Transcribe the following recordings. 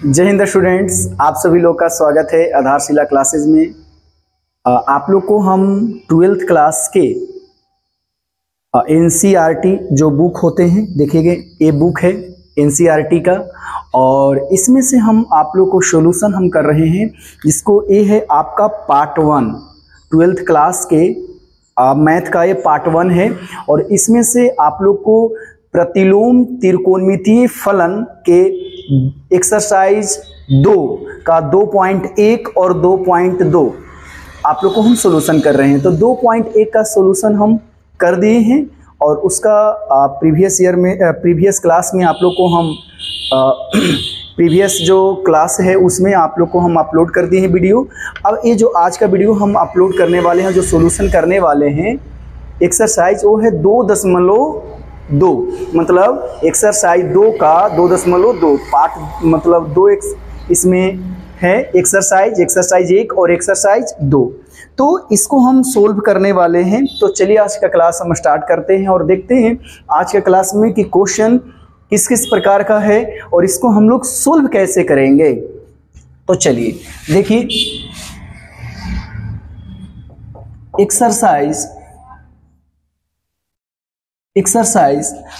जय हिंद स्टूडेंट्स, आप सभी लोग का स्वागत है आधारशिला क्लासेस में। आप लोग को हम 12th क्लास के NCERT जो बुक होते हैं देखिएगा, ये बुक है NCERT का, और इसमें से हम आप लोग को सॉल्यूशन हम कर रहे हैं। जिसको ये है आपका पार्ट 1 12th क्लास के मैथ का, ये पार्ट 1 है। और इसमें से आप लोग को प्रतिलोम त्रिकोणमितीय फलन के एक्सरसाइज 2 का 2.1 और 2.2 आप लोग को हम सॉल्यूशन कर रहे हैं। तो 2.1 का सॉल्यूशन हम कर दिए हैं और उसका प्रीवियस क्लास में आप लोग को हम प्रीवियस जो क्लास है उसमें आप लोग को हम अपलोड कर दिए हैं वीडियो। अब ये जो आज का वीडियो हम अपलोड करने वाले हैं, जो सॉल्यूशन करने वाले हैं एक्सरसाइज, वो है 2.2, मतलब एक्सरसाइज 2 का 2.2 पार्ट, मतलब 2 इसमें है एक्सरसाइज 1 और एक्सरसाइज 2। तो इसको हम सोल्व करने वाले हैं। तो चलिए आज का क्लास हम स्टार्ट करते हैं और देखते हैं आज के क्लास में कि क्वेश्चन किस किस प्रकार का है और इसको हम लोग सोल्व कैसे करेंगे। तो चलिए देखिए, एक्सरसाइज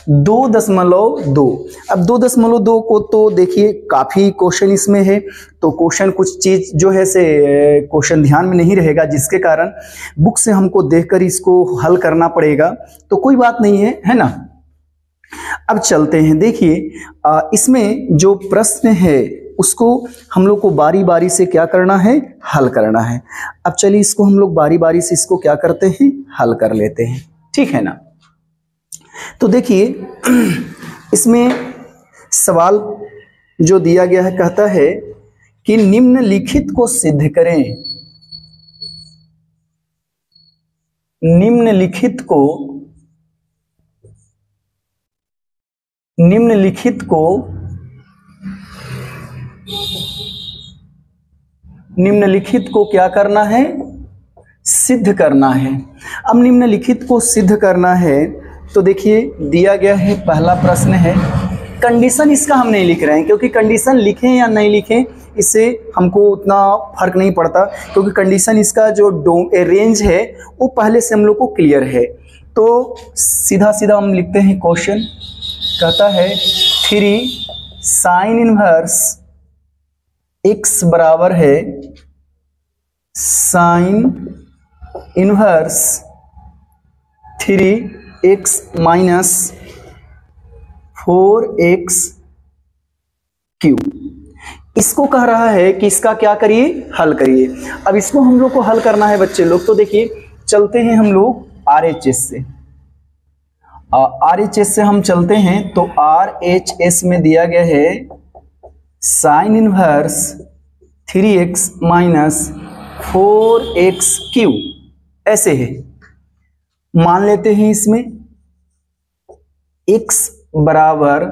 2.2। अब 2.2 को तो देखिए काफ़ी क्वेश्चन इसमें है, तो क्वेश्चन कुछ चीज़ जो है से क्वेश्चन ध्यान में नहीं रहेगा, जिसके कारण बुक से हमको देखकर इसको हल करना पड़ेगा। तो कोई बात नहीं है, है ना। अब चलते हैं, देखिए इसमें जो प्रश्न है उसको हम लोग को बारी बारी से क्या करना है, हल करना है। अब चलिए इसको हम लोग बारी बारी से इसको क्या करते हैं, हल कर लेते हैं, ठीक है ना। तो देखिए इसमें सवाल जो दिया गया है कहता है कि निम्नलिखित को सिद्ध करें। निम्नलिखित को क्या करना है, सिद्ध करना है। अब निम्नलिखित को सिद्ध करना है तो देखिए दिया गया है, पहला प्रश्न है। कंडीशन इसका हम नहीं लिख रहे हैं, क्योंकि कंडीशन लिखें या नहीं लिखें इससे हमको उतना फर्क नहीं पड़ता, क्योंकि कंडीशन इसका जो रेंज है वो पहले से हम लोग को क्लियर है। तो सीधा सीधा हम लिखते हैं, क्वेश्चन कहता है 3 sin इनवर्स x बराबर है sin inverse 3x minus 4x cube. इसको कह रहा है कि इसका क्या करिए, हल करिए। अब इसको हम लोग को हल करना है बच्चे लोग। तो देखिए चलते हैं हम लोग RHS से, RHS से हम चलते हैं। तो RHS में दिया गया है sine inverse 3x minus 4x cube, ऐसे है। मान लेते हैं इसमें x बराबर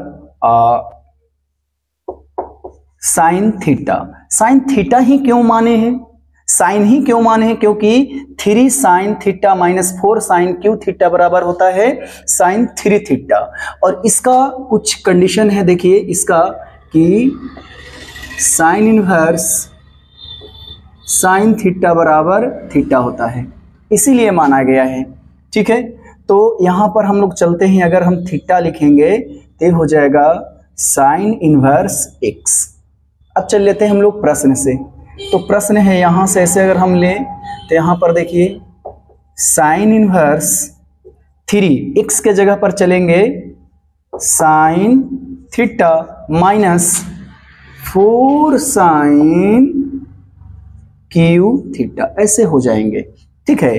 साइन थीटा। साइन थीटा ही क्यों माने हैं, साइन ही क्यों माने हैं, क्योंकि 3 sine theta minus 4 sine cube theta बराबर होता है साइन 3 थीटा। और इसका कुछ कंडीशन है, देखिए इसका कि साइन इनवर्स साइन थीटा बराबर थीटा होता है, इसीलिए माना गया है, ठीक है। तो यहां पर हम लोग चलते हैं, अगर हम थीटा लिखेंगे तो हो जाएगा साइन इनवर्स x। अब चल लेते हैं हम लोग प्रश्न से। तो प्रश्न है यहां से ऐसे अगर हम लें तो यहां पर देखिए साइन इनवर्स 3, x के जगह पर चलेंगे sine theta minus 4 sine cube theta, ऐसे हो जाएंगे, ठीक है।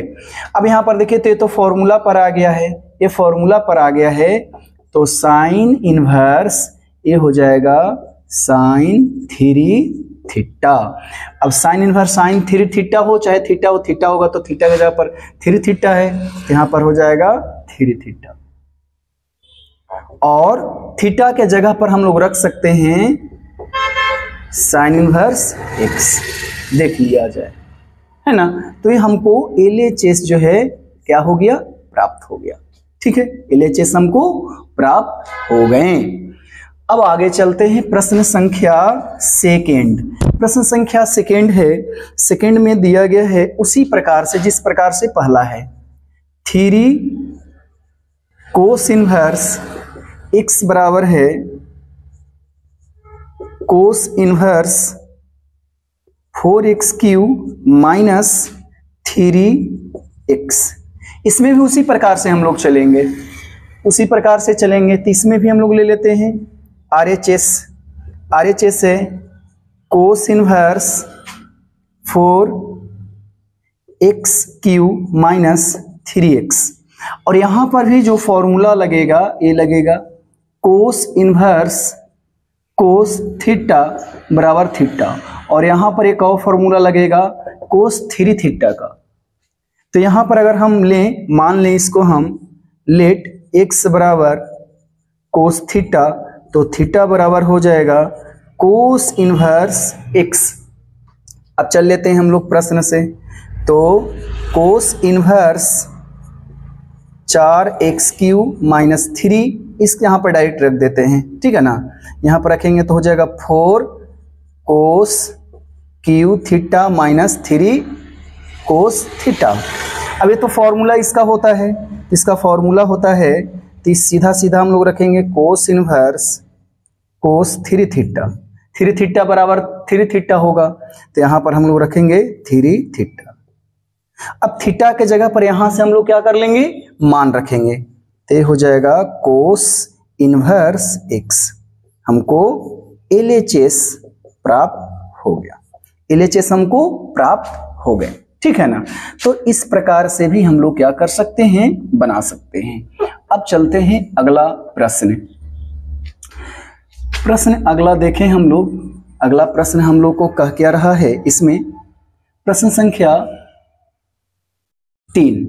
अब यहां पर देखिए तो ये तो फॉर्मूला पर आ गया है, ये फॉर्मूला पर आ गया है। तो साइन इनवर्स ये हो जाएगा साइन 3 थीटा। अब साइन इनवर्स साइन 3 थीटा हो, चाहे थीटा हो, थीटा होगा तो थीटा के जगह पर 3 थीटा है, यहां पर हो जाएगा 3 थीटा। और थीटा के जगह पर हम लोग रख सकते हैं साइन इनवर्स x, देख लिया जाए, है ना। तो ये हमको LHS जो है क्या हो गया, प्राप्त हो गया, ठीक है। LHS हमको प्राप्त हो गए। अब आगे चलते हैं प्रश्न संख्या सेकेंड। प्रश्न संख्या सेकेंड है, सेकेंड में दिया गया है उसी प्रकार से जिस प्रकार से पहला है, 3 कोस इनवर्स x बराबर है cos inverse 4x³ minus 3x। इसमें भी उसी प्रकार से हम लोग चलेंगे, उसी प्रकार से चलेंगे। तो इसमें भी हम लोग ले लेते हैं RHS है cos inverse 4x³ minus 3x। और यहां पर भी जो फॉर्मूला लगेगा ये लगेगा कोस इनवर्स कोस थीटा बराबर थीटा, और यहां पर एक और फॉर्मूला लगेगा कोस 3 थीटा का। तो यहां पर अगर हम लें, मान लें इसको हम लेट x बराबर कोस थीटा, तो थीटा बराबर हो जाएगा कोस इनवर्स x। अब चल लेते हैं हम लोग प्रश्न से, तो कोस इनवर्स 4x³ माइनस 3, इसके यहाँ पर डायरेक्ट रख देते हैं, ठीक है ना। यहाँ पर रखेंगे तो हो जाएगा 4 cos cube theta minus 3 cos theta. अब ये तो फॉर्मूला इसका होता है, इसका फॉर्मूला होता है, तो सीधा सीधा हम लोग रखेंगे कोस इनवर्स कोस 3 थीटा। 3 थीटा बराबर 3 थीटा होगा, तो यहाँ पर हम लोग रखेंगे 3 थीटा। अब थीटा के जगह पर यहां से हम लोग क्या कर लेंगे, मान रखेंगे, तो हो जाएगा कोस इनवर्स x। हमको LHS प्राप्त हो गया, LHS हमको प्राप्त हो गए, ठीक है ना। तो इस प्रकार से भी हम लोग क्या कर सकते हैं, बना सकते हैं। अब चलते हैं अगला प्रश्न। प्रश्न अगला देखें हम लोग, अगला प्रश्न हम लोग को कह क्या रहा है, इसमें प्रश्न संख्या 3,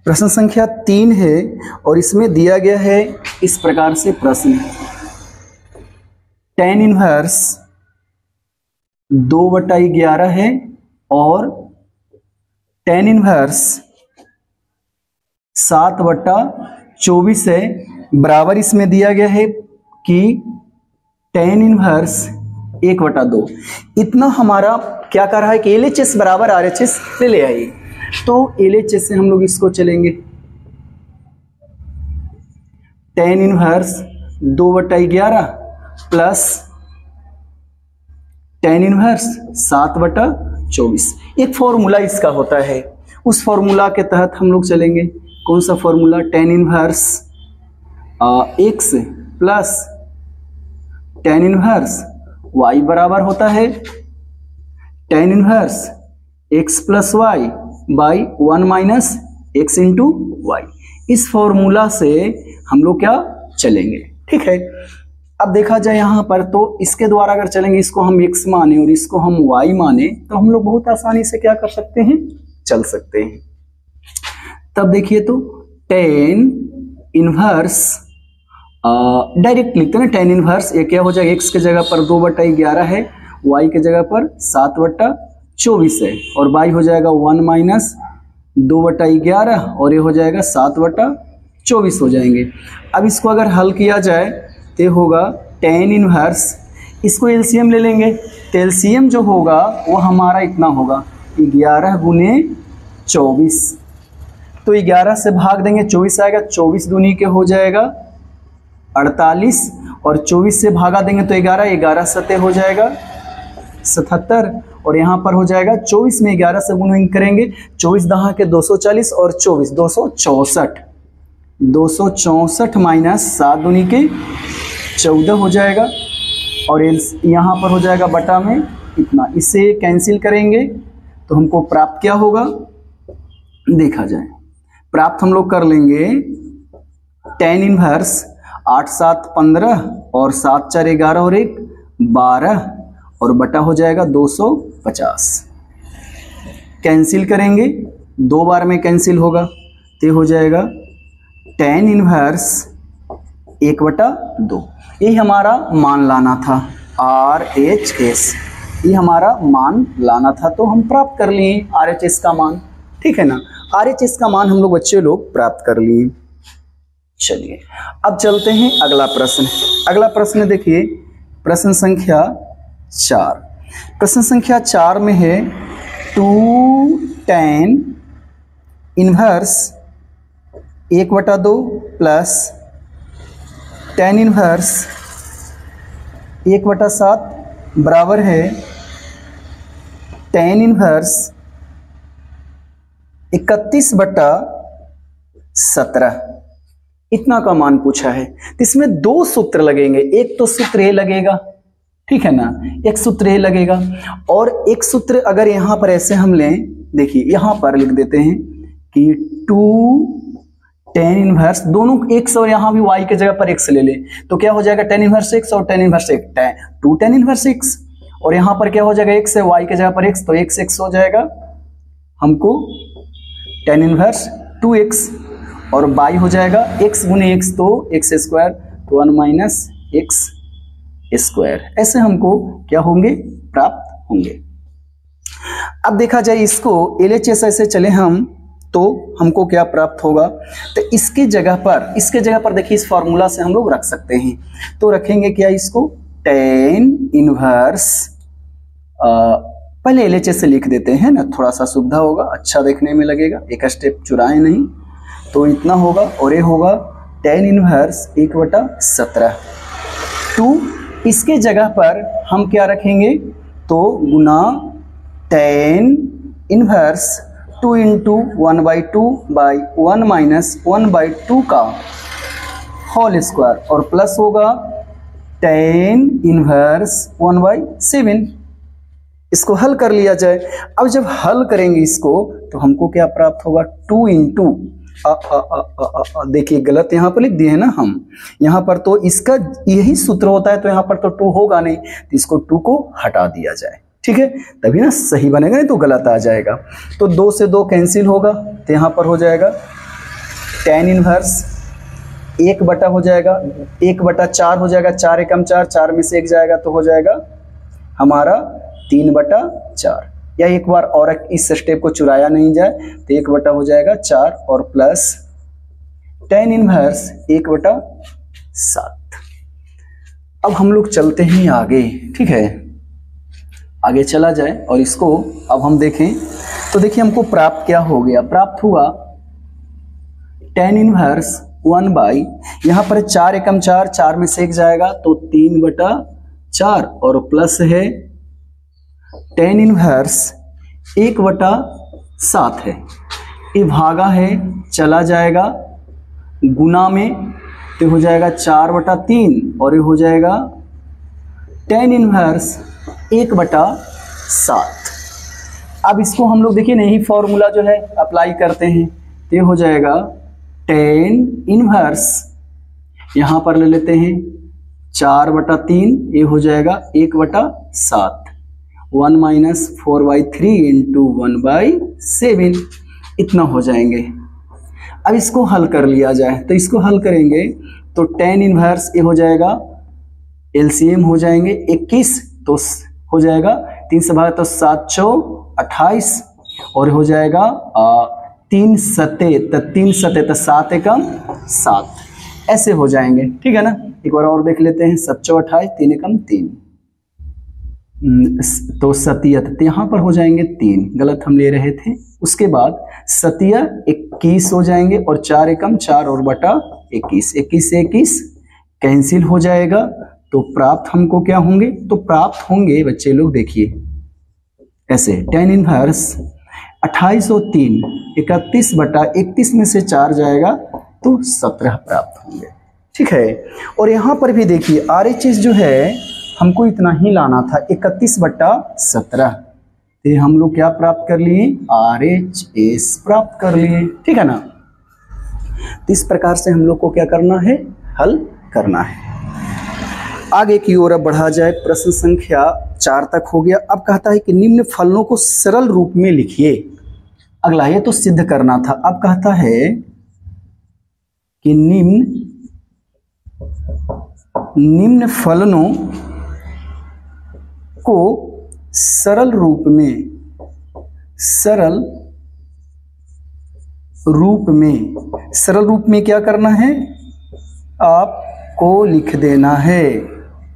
प्रश्न संख्या 3 है, और इसमें दिया गया है इस प्रकार से प्रश्न, tan इनवर्स 2/11 है और tan इनवर्स 7/24 है, बराबर इसमें दिया गया है कि tan इनवर्स 1/2। इतना हमारा क्या कर रहा है कि LHS बराबर RHS ले आइए। तो LHS से हम लोग इसको चलेंगे, tan inverse 2/11 plus tan inverse 7/24। एक फॉर्मूला इसका होता है, उस फॉर्मूला के तहत हम लोग चलेंगे। कौन सा formula, tan inverse x plus tan inverse y बराबर होता है tan inverse x plus y by 1 minus x into y. इस फॉर्मूला से हम लोग क्या चलेंगे, ठीक है। अब देखा जाए यहाँ पर, तो इसके द्वारा अगर चलेंगे, इसको हम x माने और इसको हम y माने, तो हम लोग बहुत आसानी से क्या कर सकते हैं, चल सकते हैं। तब देखिए तो tan इनवर्स डायरेक्ट लिखते हैं ना, tan इनवर्स ये क्या हो जाएगा, x के जगह पर 2/11 है, y के जगह पर 7/24 है, और y हो जाएगा 1 माइनस 2/11 और ये हो जाएगा 7/24 हो जाएंगे। अब इसको अगर हल किया जाए तो होगा tan इनवर्स, इसको एलसीएम ले लेंगे, तो एलसीएम जो होगा वो हमारा इतना होगा 11 गुने 24। तो 11 से भाग देंगे 24 आएगा, 24 दूनी के हो जाएगा 48, और 24 से भागा देंगे तो 11 सते हो जाएगा 77, और यहाँ पर हो जाएगा 24 में 11 से गुणा करेंगे, 24 दहा के 240 और 24 264, 264 माइनस 7 दूनी के 14 हो जाएगा, और यहाँ पर हो जाएगा बटा में इतना। इसे कैंसिल करेंगे तो हमको प्राप्त क्या होगा, देखा जाए प्राप्त हम लोग कर लेंगे tan इनवर्स 8 7 15 और 7 4 11 और 1 12 और बटा हो जाएगा 250। कैंसिल करेंगे, 2 बार में कैंसिल होगा, तो हो जाएगा tan इनवर्स 1/2। यही हमारा मान लाना था, RHS, ये हमारा मान लाना था, तो हम प्राप्त कर लिए RHS का मान, ठीक है ना। RHS का मान हम लोग बच्चे लोग प्राप्त कर लिए। चलिए अब चलते हैं अगला प्रश्न। अगला प्रश्न देखिए, प्रश्न संख्या 4। प्रश्न संख्या 4 में है 2 tan inverse 1/2 plus tan inverse 1/7 बराबर है tan इनवर्स 31/17। इतना का मान पूछा है। तो इसमें 2 सूत्र लगेंगे। एक तो सूत्र ये लगेगा, ठीक है ना, एक सूत्र ये लगेगा, और एक सूत्र अगर यहां पर ऐसे हम लें, देखिए यहां पर लिख देते हैं कि 2 tan इनवर्स, दोनों x और यहां भी y के जगह पर x ले लें तो क्या हो जाएगा tan इनवर्स x और tan inverse x, 2 tan inverse x, और यहां पर क्या हो जाएगा x है, y के जगह पर x, तो x हो जाएगा हमको tan इनवर्स 2x, और y हो जाएगा x गुने x तो x स्क्वायर, तो 1 माइनस x स्क्वायर। ऐसे हमको क्या होंगे, प्राप्त होंगे। अब देखा जाए इसको LHS ऐसे चले हम तो हमको क्या प्राप्त होगा, तो इसके जगह पर देखिए इस फॉर्मूला से हम लोग रख सकते हैं। तो रखेंगे क्या इसको, tan इनवर्स, पहले LHS से लिख देते हैं ना, थोड़ा सा सुविधा होगा, अच्छा देखने में लगेगा, एक स्टेप चुराए नहीं। तो इतना होगा, और ये होगा tan इनवर्स 1/17। 2 इसके जगह पर हम क्या रखेंगे, तो गुना tan इनवर्स 2 × 1/2/1 माइनस 1/2 का होल स्क्वायर, और प्लस होगा tan इनवर्स 1/7। इसको हल कर लिया जाए। अब जब हल करेंगे इसको तो हमको क्या प्राप्त होगा, 2 × देखिए गलत यहाँ पर लिख दिए हैं ना हम, यहाँ पर तो इसका यही सूत्र होता है, तो यहाँ पर तो 2 होगा नहीं, तो इसको 2 को हटा दिया जाए, ठीक है, तभी ना सही बनेगा, नहीं तो गलत आ जाएगा। तो 2 से 2 कैंसिल होगा, तो यहाँ पर हो जाएगा tan इनवर्स 1 हो जाएगा, 1/4 हो जाएगा, 4 एकम 4, 4 में से 1 जाएगा तो हो जाएगा हमारा 3/4। या एक बार और इस स्टेप को चुराया नहीं जाए तो 1 हो जाएगा 4, और प्लस tan इनवर्स 1/7। अब हम लोग चलते हैं आगे, ठीक है, आगे चला जाए और इसको अब हम देखें तो देखिए हमको प्राप्त क्या हो गया, प्राप्त हुआ tan इनवर्स 1/, यहाँ पर 4 एकम 4, 4 में से 1 जाएगा तो 3/4, और प्लस है tan इनवर्स 1/7 है, ये भागा है चला जाएगा गुना में, तो हो जाएगा 4/3, और ये हो जाएगा tan इनवर्स 1/7। अब इसको हम लोग देखिए यही फॉर्मूला जो है अप्लाई करते हैं, तो ये हो जाएगा tan इनवर्स, यहाँ पर ले लेते हैं 4/3, ये हो जाएगा 1/7, 1 माइनस 4/3 × 1/7, इतना हो जाएंगे। अब इसको हल कर लिया जाए, तो इसको हल करेंगे तो tan इनवर्स ये हो जाएगा, LCM हो जाएंगे 21, तो हो जाएगा 3 से भागा तो 7 × 28, और हो जाएगा 3 सते तो 7 एकम 7, ऐसे हो जाएंगे, ठीक है ना। एक बार और देख लेते हैं, 7 × 28, 3 एकम 3, तो 7, तो यहाँ पर हो जाएंगे 3, गलत हम ले रहे थे। उसके बाद 7 21 हो जाएंगे, और 4 एकम 4 और बटा 21, 21 से 21 कैंसिल हो जाएगा, तो प्राप्त हमको क्या होंगे, तो प्राप्त होंगे बच्चे लोग देखिए ऐसे, tan इनवर्स 28 और 3 31/31 में से 4 जाएगा तो 17 प्राप्त होंगे, ठीक है। और यहाँ पर भी देखिए RHS जो है हमको इतना ही लाना था, 31/17, तो हम लोग क्या प्राप्त कर लिए, RHS प्राप्त कर लिए, ठीक है ना। तो इस प्रकार से हम लोग को क्या करना है, हल करना है। आगे की ओर अब बढ़ा जाए, प्रश्न संख्या 4 तक हो गया। अब कहता है कि निम्न फलनों को सरल रूप में लिखिए। अगला ये तो सिद्ध करना था, अब कहता है कि निम्न फलनों को सरल रूप में क्या करना है, आपको लिख देना है,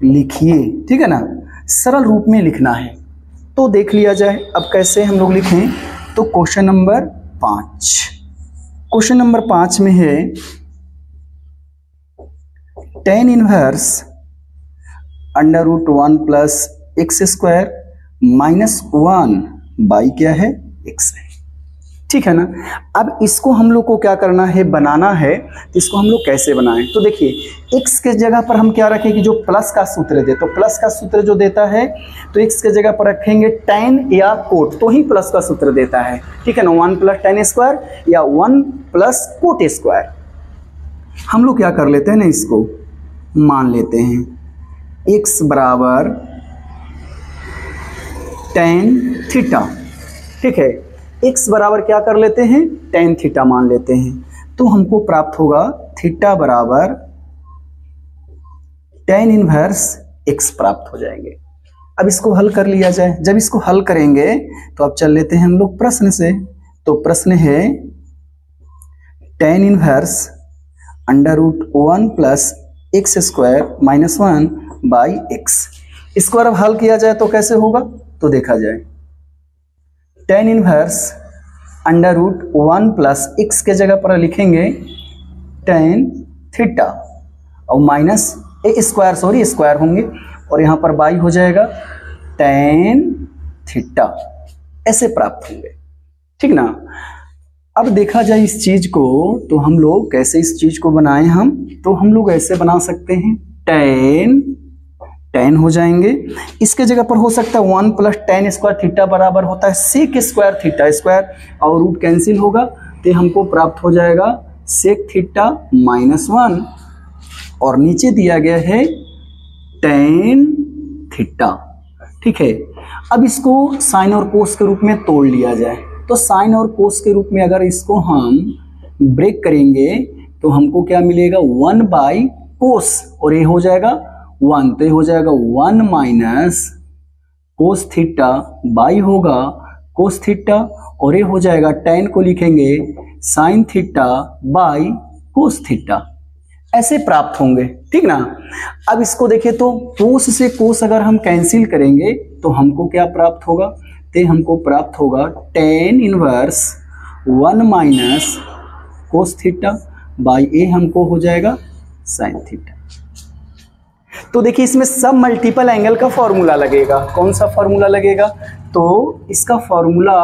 लिखिए, ठीक है ना, सरल रूप में लिखना है। तो देख लिया जाए अब कैसे हम लोग लिखें। तो क्वेश्चन नंबर 5, क्वेश्चन नंबर 5 में है tan inverse under root 1 plus x square minus 1 by क्या है, x है, ठीक है ना। अब इसको हम लोग को क्या करना है, बनाना है। तो इसको हम लोग कैसे बनाएं, तो देखिए x के जगह पर हम क्या रखें कि जो प्लस का सूत्र दे, तो प्लस का सूत्र जो देता है तो x के जगह पर रखेंगे tan या कोट, तो ही प्लस का सूत्र देता है, ठीक है ना। 1 प्लस tan स्क्वायर या 1 प्लस कोट स्क्वायर। हम लोग क्या कर लेते हैं ना, इसको मान लेते हैं x बराबर tan थीटा, ठीक है। x बराबर क्या कर लेते हैं, tan थीटा मान लेते हैं। तो हमको प्राप्त होगा थीटा बराबर tan इनवर्स x प्राप्त हो जाएंगे। अब इसको हल कर लिया जाए। जब इसको हल करेंगे तो अब चल लेते हैं हम लोग प्रश्न से। तो प्रश्न है tan inverse under root 1 plus x square minus 1 by x. इसको अगर हल किया जाए तो कैसे होगा, तो देखा जाए tan inverse under root 1 plus x के जगह पर लिखेंगे tan थीटा और minus a square, sorry square होंगे, और यहाँ पर बाई हो जाएगा tan थीटा, ऐसे प्राप्त होंगे, ठीक ना। अब देखा जाए इस चीज को, तो हम लोग कैसे इस चीज को बनाएं हम, तो हम लोग ऐसे बना सकते हैं tan हो जाएंगे, इसके जगह पर हो सकता है 1 प्लस tan स्क्वायर थीटा बराबर होता है सेक स्क्वायर थीटा स्क्वायर, और रूट कैंसिल होगा तो हमको प्राप्त हो जाएगा सेक थीटा माइनस 1, और नीचे दिया गया है tan थीटा, ठीक है। अब इसको साइन और कोस के रूप में तोड़ लिया जाए। तो साइन और कोस के रूप में अगर इसको हम ब्रेक करेंगे तो हमको क्या मिलेगा, 1 बाई कोस, और ये हो जाएगा 1, तो ये हो जाएगा 1 माइनस कोस थीटा बाई होगा कोस थीटा, और ये हो जाएगा tan को लिखेंगे sine theta by cos theta, ऐसे प्राप्त होंगे, ठीक ना। अब इसको देखिए तो कोस से कोस अगर हम कैंसिल करेंगे तो हमको क्या प्राप्त होगा, तो हमको प्राप्त होगा tan inverse 1 minus cos theta by a, हमको हो जाएगा साइन थीटा। तो देखिए इसमें सब मल्टीपल एंगल का फॉर्मूला लगेगा। कौन सा फॉर्मूला लगेगा, तो इसका फॉर्मूला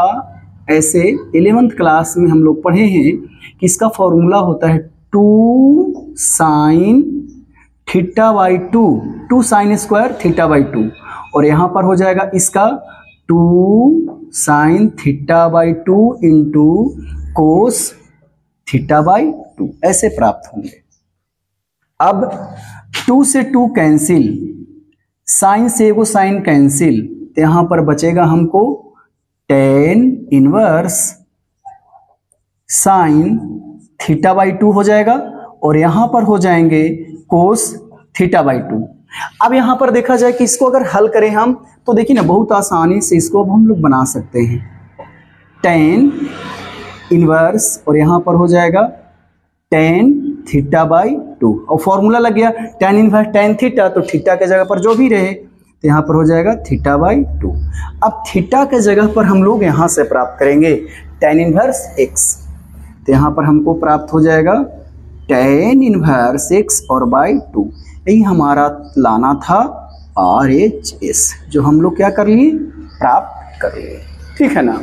ऐसे 11th क्लास में हम लोग पढ़े हैं कि इसका फॉर्मूला होता है 2 sine theta by 2 sine square theta by 2, और यहाँ पर हो जाएगा इसका 2 sine theta by 2 into cos theta by 2, ऐसे प्राप्त होंगे। अब 2 से 2 कैंसिल, साइन से एगो साइन कैंसिल, तो यहां पर बचेगा हमको tan inverse sine theta by 2 हो जाएगा, और यहां पर हो जाएंगे कोस थीटा बाई 2। अब यहां पर देखा जाए कि इसको अगर हल करें हम, तो देखिए ना बहुत आसानी से इसको अब हम लोग बना सकते हैं tan इनवर्स, और यहां पर हो जाएगा tan थीटा बाई 2, और फॉर्मूला लग गया tan इनवर्स tan थीटा, तो थीटा के जगह पर जो भी रहे तो यहाँ पर हो जाएगा थीटा बाई 2। अब थीटा के जगह पर हम लोग यहाँ से प्राप्त करेंगे tan इनवर्स x, तो यहाँ पर हमको प्राप्त हो जाएगा tan इनवर्स x और बाई 2, यही हमारा लाना था RHS, जो हम लोग क्या कर लिए, प्राप्त कर लिए, ठीक है ना।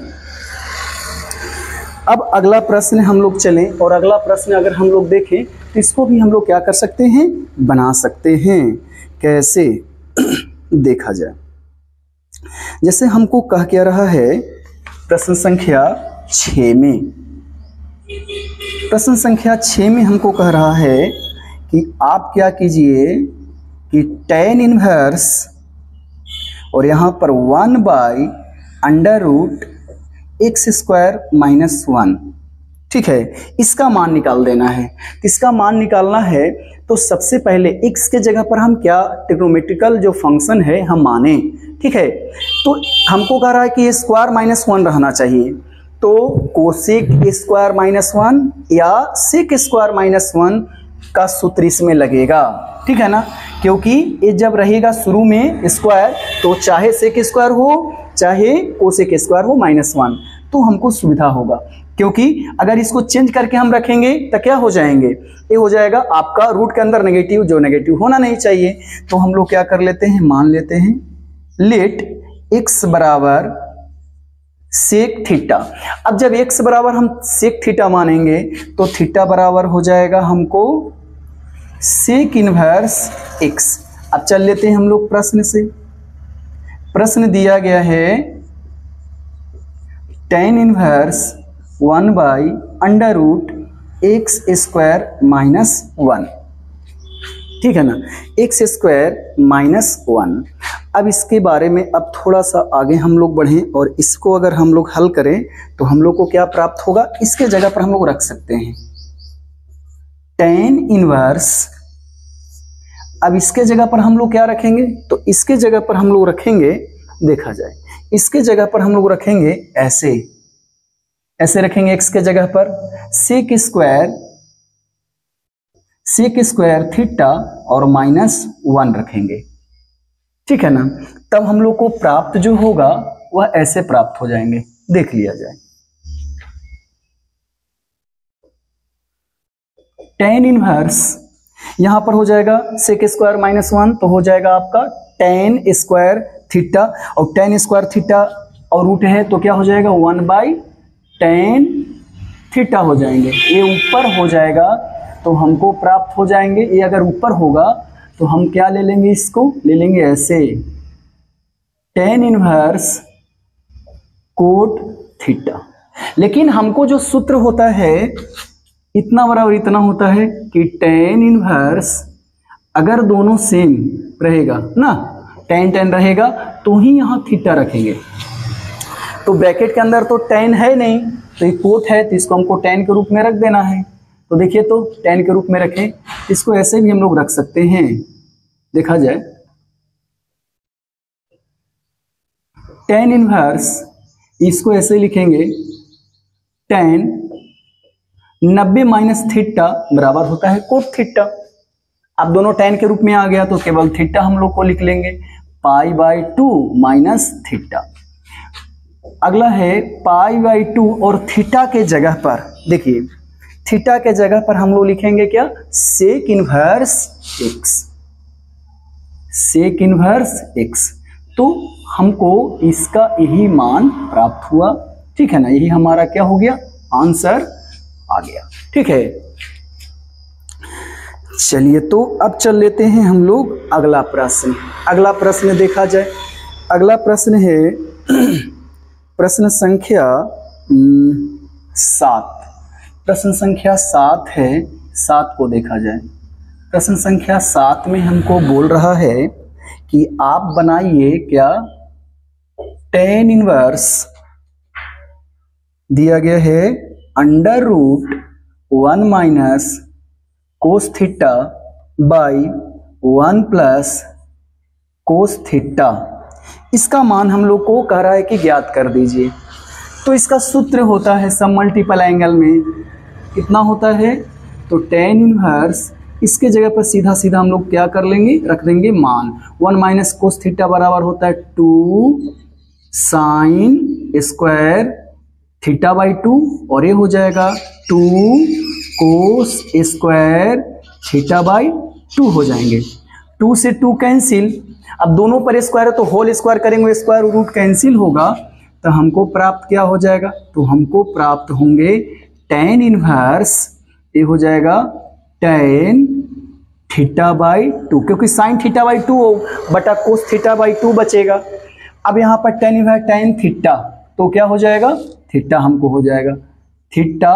अब अगला प्रश्न हम लोग चलें, और अगला प्रश्न अगर हम लोग देखें तो इसको भी हम लोग क्या कर सकते हैं, बना सकते हैं। कैसे देखा जाए, जैसे हमको कह क्या रहा है प्रश्न संख्या 6 में, प्रश्न संख्या 6 में हमको कह रहा है कि आप क्या कीजिए कि tan इनवर्स और यहाँ पर 1 by under root x square minus 1, ठीक है, इसका मान निकाल देना है। इसका मान निकालना है तो सबसे पहले x के जगह पर हम क्या ट्रिग्नोमेट्रिकल जो फंक्शन है हम माने, ठीक है। तो हमको कह रहा है कि स्क्वायर माइनस 1 रहना चाहिए, तो कोसेक स्क्वायर माइनस 1 या सेक स्क्वायर माइनस 1 का सूत्र इसमें लगेगा, ठीक है ना, क्योंकि ये जब रहेगा शुरू में स्क्वायर तो चाहे सेक स्क्वायर हो चाहे कोसेक स्क्वायर हो -1 तो हमको सुविधा होगा, क्योंकि अगर इसको चेंज करके हम रखेंगे तो क्या हो जाएंगे, ये हो जाएगा आपका रूट के अंदर नेगेटिव, जो नेगेटिव होना नहीं चाहिए। तो हम लोग क्या कर लेते हैं, मान लेते हैं लेट x बराबर सेक थीटा। अब जब x बराबर हम सेक थीटा मानेंगे तो थीटा बराबर हो जाएगा हमको सेक इनवर्स x। अब चल लेते हैं हम लोग प्रश्न से। प्रश्न दिया गया है tan इनवर्स 1/√x² -1, ठीक है ना, x² -1। अब इसके बारे में अब थोड़ा सा आगे हम लोग बढ़ें और इसको अगर हम लोग हल करें तो हम लोग को क्या प्राप्त होगा, इसके जगह पर हम लोग रख सकते हैं tan इनवर्स। अब इसके जगह पर हम लोग क्या रखेंगे, तो इसके जगह पर हम लोग रखेंगे, देखा जाए इसके जगह पर हम लोग रखेंगे ऐसे रखेंगे x के जगह पर सेक स्क्वायर थीटा और -1 रखेंगे, ठीक है ना। तब हम लोग को प्राप्त जो होगा वह ऐसे प्राप्त हो जाएंगे, देख लिया जाए। tan इनवर्स यहां पर हो जाएगा सेक स्क्वायर -1 तो हो जाएगा आपका tan स्क्वायर थीटा, और tan स्क्वायर थीटा और रूट है तो क्या हो जाएगा 1/tan थीटा हो जाएंगे। ये ऊपर हो जाएगा तो हमको प्राप्त हो जाएंगे, ये अगर ऊपर होगा तो हम क्या ले लेंगे, इसको ले लेंगे ऐसे tan इनवर्स कोट थीटा। लेकिन हमको जो सूत्र होता है इतना बराबर इतना होता है कि tan इनवर्स अगर दोनों सेम रहेगा ना, tan रहेगा तो ही यहां थीटा रखेंगे। तो ब्रैकेट के अंदर तो tan है नहीं, तो ये कोट है तो इसको हमको tan के रूप में रख देना है। तो देखिए तो tan के रूप में रखें, इसको ऐसे भी हम लोग रख सकते हैं, देखा जाए tan इनवर्स इसको ऐसे लिखेंगे tan 90 माइनस थीटा बराबर होता है कोट थीटा। अब दोनों tan के रूप में आ गया तो केवल थीटा हम लोग को लिख लेंगे π/2 माइनस थीटा। अगला है π/2 और थीटा के जगह पर देखिए, थीटा के जगह पर हम लोग लिखेंगे क्या, सेक इनवर्स x। तो हमको इसका यही मान प्राप्त हुआ, ठीक है ना, यही हमारा क्या हो गया, आंसर आ गया, ठीक है। चलिए तो अब चल लेते हैं हम लोग अगला प्रश्न। अगला प्रश्न देखा जाए, अगला प्रश्न है प्रश्न संख्या 7। प्रश्न संख्या 7 है, 7 को देखा जाए। प्रश्न संख्या 7 में हमको बोल रहा है कि आप बनाइए क्या, tan इनवर्स दिया गया है √1 minus cos theta by 1 plus cos theta. इसका मान हम लोग को कह रहा है कि ज्ञात कर दीजिए। तो इसका सूत्र होता है सब मल्टीपल एंगल में कितना होता है, तो tan इनवर्स इसके जगह पर सीधा सीधा हम लोग क्या कर लेंगे, रख देंगे मान 1 माइनस कोस थीटा बराबर होता है 2 साइन स्क्वायर थीटा बाई 2 और ये हो जाएगा 2 कोस स्क्वायर थीटा बाई 2 हो जाएंगे। 2 से 2 कैंसिल, अब दोनों पर स्क्वायर है तो होल स्क्वायर करेंगे, स्क्वायर रूट कैंसिल होगा तो हमको प्राप्त क्या हो जाएगा, तो हमको प्राप्त होंगे tan इनवर्स, ये हो जाएगा tan थीटा बाई 2, क्योंकि साइन थीटा बाई 2 बटा कोस थीटा बाई 2 बचेगा। अब यहाँ पर tan इनवर्स tan थीटा तो क्या हो जाएगा, थीटा हमको हो जाएगा थीटा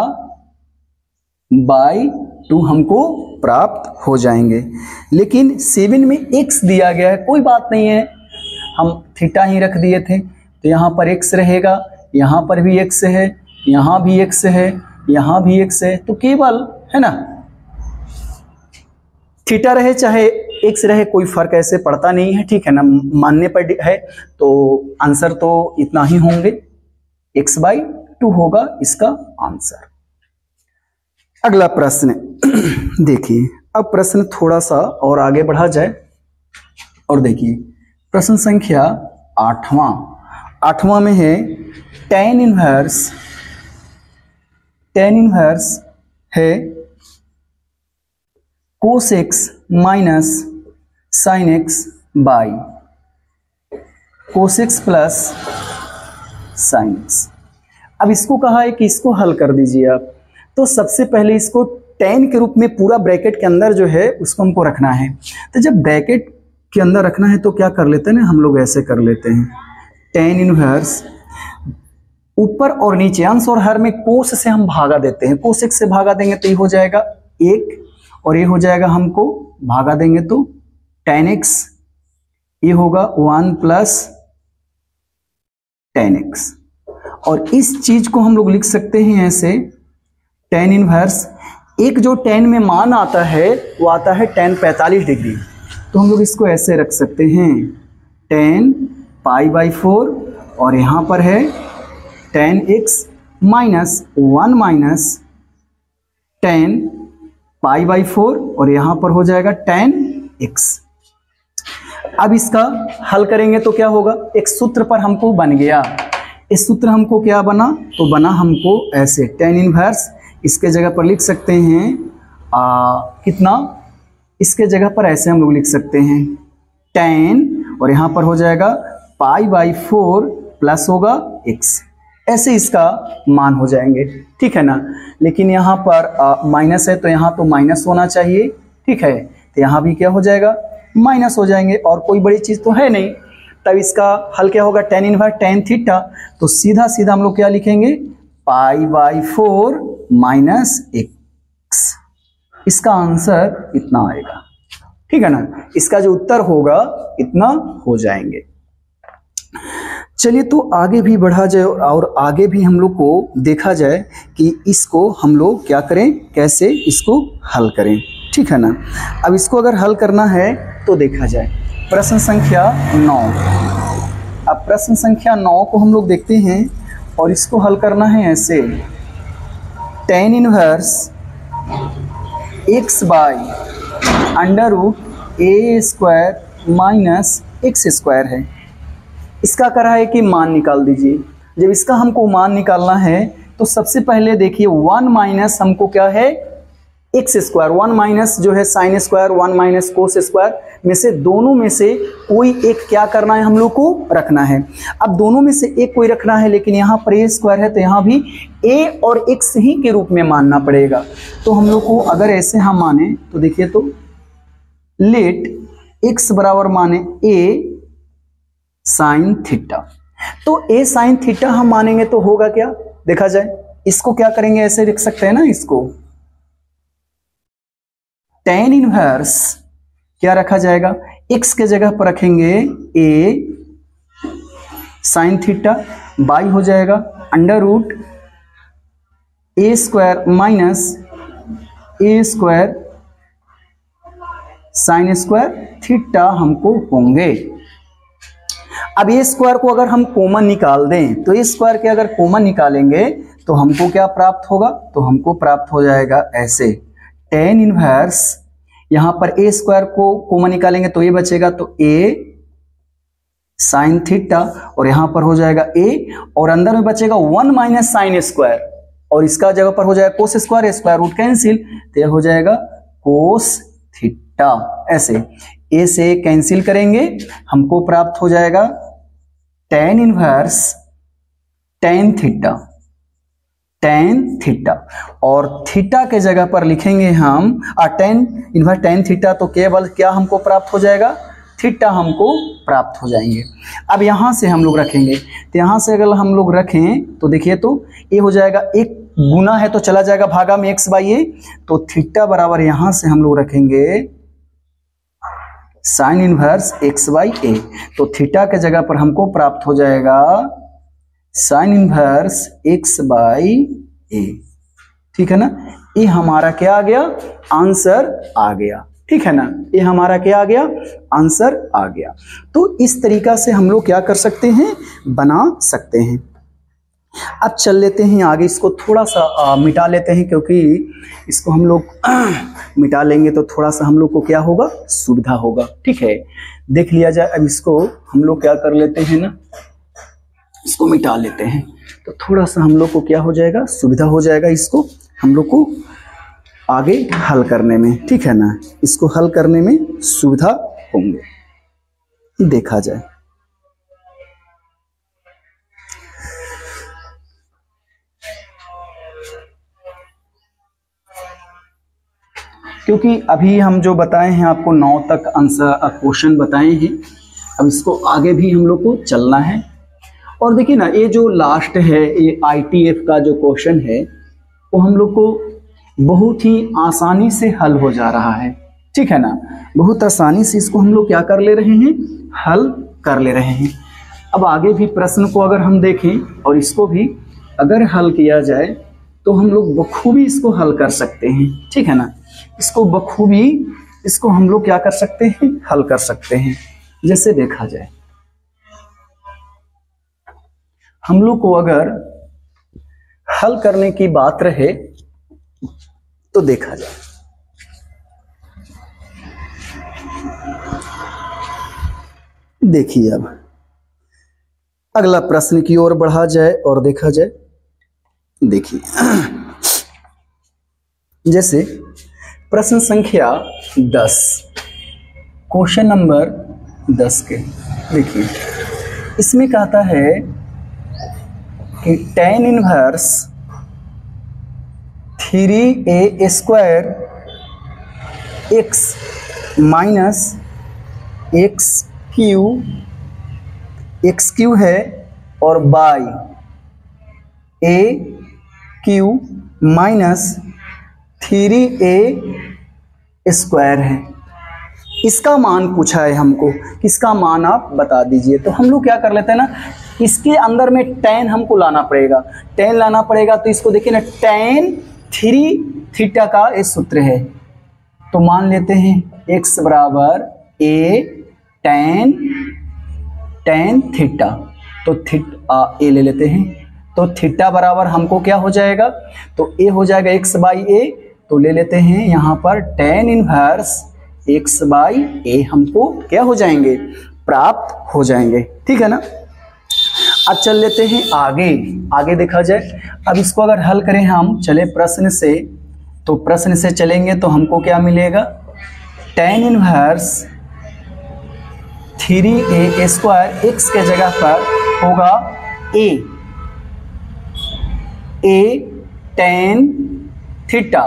बाई 2 हमको प्राप्त हो जाएंगे। लेकिन 7 में x दिया गया है, कोई बात नहीं है, हम थीटा ही रख दिए थे तो यहाँ पर x रहेगा, यहाँ पर भी x है, यहाँ भी x है, यहाँ भी x है, तो केवल है ना थीटा रहे चाहे x रहे कोई फर्क ऐसे पड़ता नहीं है, ठीक है ना, मानने पर है तो आंसर तो इतना ही होंगे, x/2 होगा इसका आंसर। अगला प्रश्न देखिए अब प्रश्न थोड़ा सा और आगे बढ़ा जाए और देखिए प्रश्न संख्या 8वां में है tan इनवर्स है cos x minus sin x by cos x plus sin x। अब इसको कहा है कि इसको हल कर दीजिए आप। तो सबसे पहले इसको tan के रूप में पूरा ब्रैकेट के अंदर जो है उसको हमको रखना है। तो जब ब्रैकेट के अंदर रखना है तो क्या कर लेते हैं ना, हम लोग ऐसे कर लेते हैं tan इनवर्स ऊपर और नीचे अंश और हर में कोस से हम भागा देते हैं। कोस x से भागा देंगे तो ये हो जाएगा 1 और ये हो जाएगा, हमको भागा देंगे तो tan x, ये होगा 1 प्लस tan x। और इस चीज को हम लोग लिख सकते हैं ऐसे tan इनवर्स, एक जो tan में मान आता है वो आता है tan 45 डिग्री। तो हम लोग इसको ऐसे रख सकते हैं tan π/4 और यहां पर है tan x minus 1 minus tan π/4 और यहां पर हो जाएगा tan x। अब इसका हल करेंगे तो क्या होगा, एक सूत्र पर हमको बन गया। इस सूत्र हमको क्या बना, तो बना हमको ऐसे tan इनवर्स, इसके जगह पर लिख सकते हैं कितना, इसके जगह पर ऐसे हम लोग लिख सकते हैं tan और यहां पर हो जाएगा π/4 प्लस होगा x, ऐसे इसका मान हो जाएंगे, ठीक है ना। लेकिन यहाँ पर माइनस है तो यहाँ तो माइनस होना चाहिए, ठीक है। तो यहाँ भी क्या हो जाएगा, माइनस हो जाएंगे और कोई बड़ी चीज तो है नहीं। तब इसका हल क्या होगा, tan इनवर्स tan थीटा, तो सीधा सीधा हम लोग क्या लिखेंगे π/4 माइनस x। इसका आंसर इतना आएगा, ठीक है ना। इसका जो उत्तर होगा इतना हो जाएंगे। चलिए तो आगे भी बढ़ा जाए और आगे भी हम लोग को देखा जाए कि इसको हम लोग क्या करें, कैसे इसको हल करें, ठीक है ना। अब इसको अगर हल करना है तो देखा जाए प्रश्न संख्या 9। अब प्रश्न संख्या 9 को हम लोग देखते हैं और इसको हल करना है ऐसे tan inverse x by √a² minus x² है। इसका करा है कि मान निकाल दीजिए। जब इसका हमको मान निकालना है तो सबसे पहले देखिए 1 माइनस हमको क्या है x², 1 माइनस जो है sin square, 1 minus cos square में से दोनों में से कोई एक क्या करना है, हम लोग को रखना है। अब दोनों में से एक कोई रखना है, लेकिन यहाँ पर a² है तो यहाँ भी a और x ही के रूप में मानना पड़ेगा। तो हम लोग को अगर ऐसे हम माने तो देखिए तो लेट x बराबर माने a साइन थीटा, तो a साइन थीटा हम मानेंगे तो होगा क्या, देखा जाए। इसको क्या करेंगे, ऐसे लिख सकते हैं ना, इसको tan इनवर्स क्या रखा जाएगा, x के जगह पर रखेंगे a साइन थीटा बाई हो जाएगा √a² minus a² sine square theta हमको होंगे। अब ए स्क्वायर को अगर हम कॉमन निकाल दें तो ए स्क्वायर के अगर कॉमन निकालेंगे तो हमको क्या प्राप्त होगा, तो हमको प्राप्त हो जाएगा ऐसे tan इनवर्स, यहां पर a² को कॉमन निकालेंगे तो ये बचेगा तो a साइन थीटा और यहां पर हो जाएगा a और अंदर में बचेगा 1 माइनस साइन स्क्वायर और इसका जगह पर हो जाएगा cos square, square root cancel, तो यह हो जाएगा कोस थीटा। ऐसे a से कैंसिल करेंगे हमको प्राप्त हो जाएगा tan इनवर्स tan थीटा और थीटा के जगह पर लिखेंगे हम tan इनवर्स tan थीटा, तो केवल क्या हमको प्राप्त हो जाएगा, थीटा हमको प्राप्त हो जाएंगे। अब यहां से हम लोग रखेंगे तो यहां से अगर हम लोग रखें तो देखिए तो ये हो जाएगा, एक गुना है तो चला जाएगा भागा में x/a, तो थीटा बराबर यहां से हम लोग रखेंगे साइन इनवर्स x/a, तो थीटा के जगह पर हमको प्राप्त हो जाएगा साइन इनवर्स x/a, ठीक है ना। ये हमारा क्या आ गया, आंसर आ गया, ठीक है ना। ये हमारा क्या आ गया, आंसर आ गया। तो इस तरीका से हम लोग क्या कर सकते हैं, बना सकते हैं। अब चल लेते हैं आगे, इसको थोड़ा सा मिटा लेते हैं, क्योंकि इसको हम लोग मिटा लेंगे तो थोड़ा सा हम लोग को क्या होगा, सुविधा होगा। ठीक है, देख लिया जाए। अब इसको हम लोग क्या कर लेते हैं ना, इसको मिटा लेते हैं तो थोड़ा सा हम लोग को क्या हो जाएगा, सुविधा हो जाएगा इसको हम लोग को आगे हल करने में। ठीक है ना, इसको हल करने में सुविधा होंगे। देखा जाए क्योंकि अभी हम जो बताए हैं आपको 9 तक आंसर क्वेश्चन बताए हैं, अब इसको आगे भी हम लोग को चलना है। और देखिए ना, ये जो लास्ट है, ये ITF का जो क्वेश्चन है वो हम लोग को बहुत ही आसानी से हल हो जा रहा है। ठीक है ना, बहुत आसानी से इसको हम लोग क्या कर ले रहे हैं, हल कर ले रहे हैं। अब आगे भी प्रश्न को अगर हम देखें और इसको भी अगर हल किया जाए तो हम लोग बखूबी इसको हल कर सकते हैं। ठीक है ना, इसको बखूबी इसको हम लोग क्या कर सकते हैं, हल कर सकते हैं। जैसे देखा जाए, हम लोग को अगर हल करने की बात रहे तो देखा जाए, देखिए अब अगला प्रश्न की ओर बढ़ा जाए और देखा जाए। देखिए जैसे प्रश्न संख्या 10, क्वेश्चन नंबर 10 के देखिए, इसमें कहता है कि tan inverse 3a square x minus x Q है और by a Q minus 3a square है। इसका मान पूछा है हमको, इसका मान आप बता दीजिए। तो हम लोग क्या कर लेते हैं ना, इसके अंदर में tan हमको लाना पड़ेगा, tan लाना पड़ेगा। तो इसको देखिए ना, tan 3 थीटा का ये सूत्र है। तो मान लेते हैं x बराबर a tan थीटा, तो a ले लेते हैं। तो थीटा बराबर हमको क्या हो जाएगा, तो a हो जाएगा x बाई a। तो ले लेते हैं यहाँ पर tan inverse x by a हमको क्या हो जाएंगे, प्राप्त हो जाएंगे। ठीक है ना, अब चल लेते हैं आगे। आगे देखा जाए, अब इसको अगर हल करें हम, चले प्रश्न से, तो प्रश्न से चलेंगे तो हमको क्या मिलेगा, tan inverse 3a square x के जगह पर होगा a tan थीटा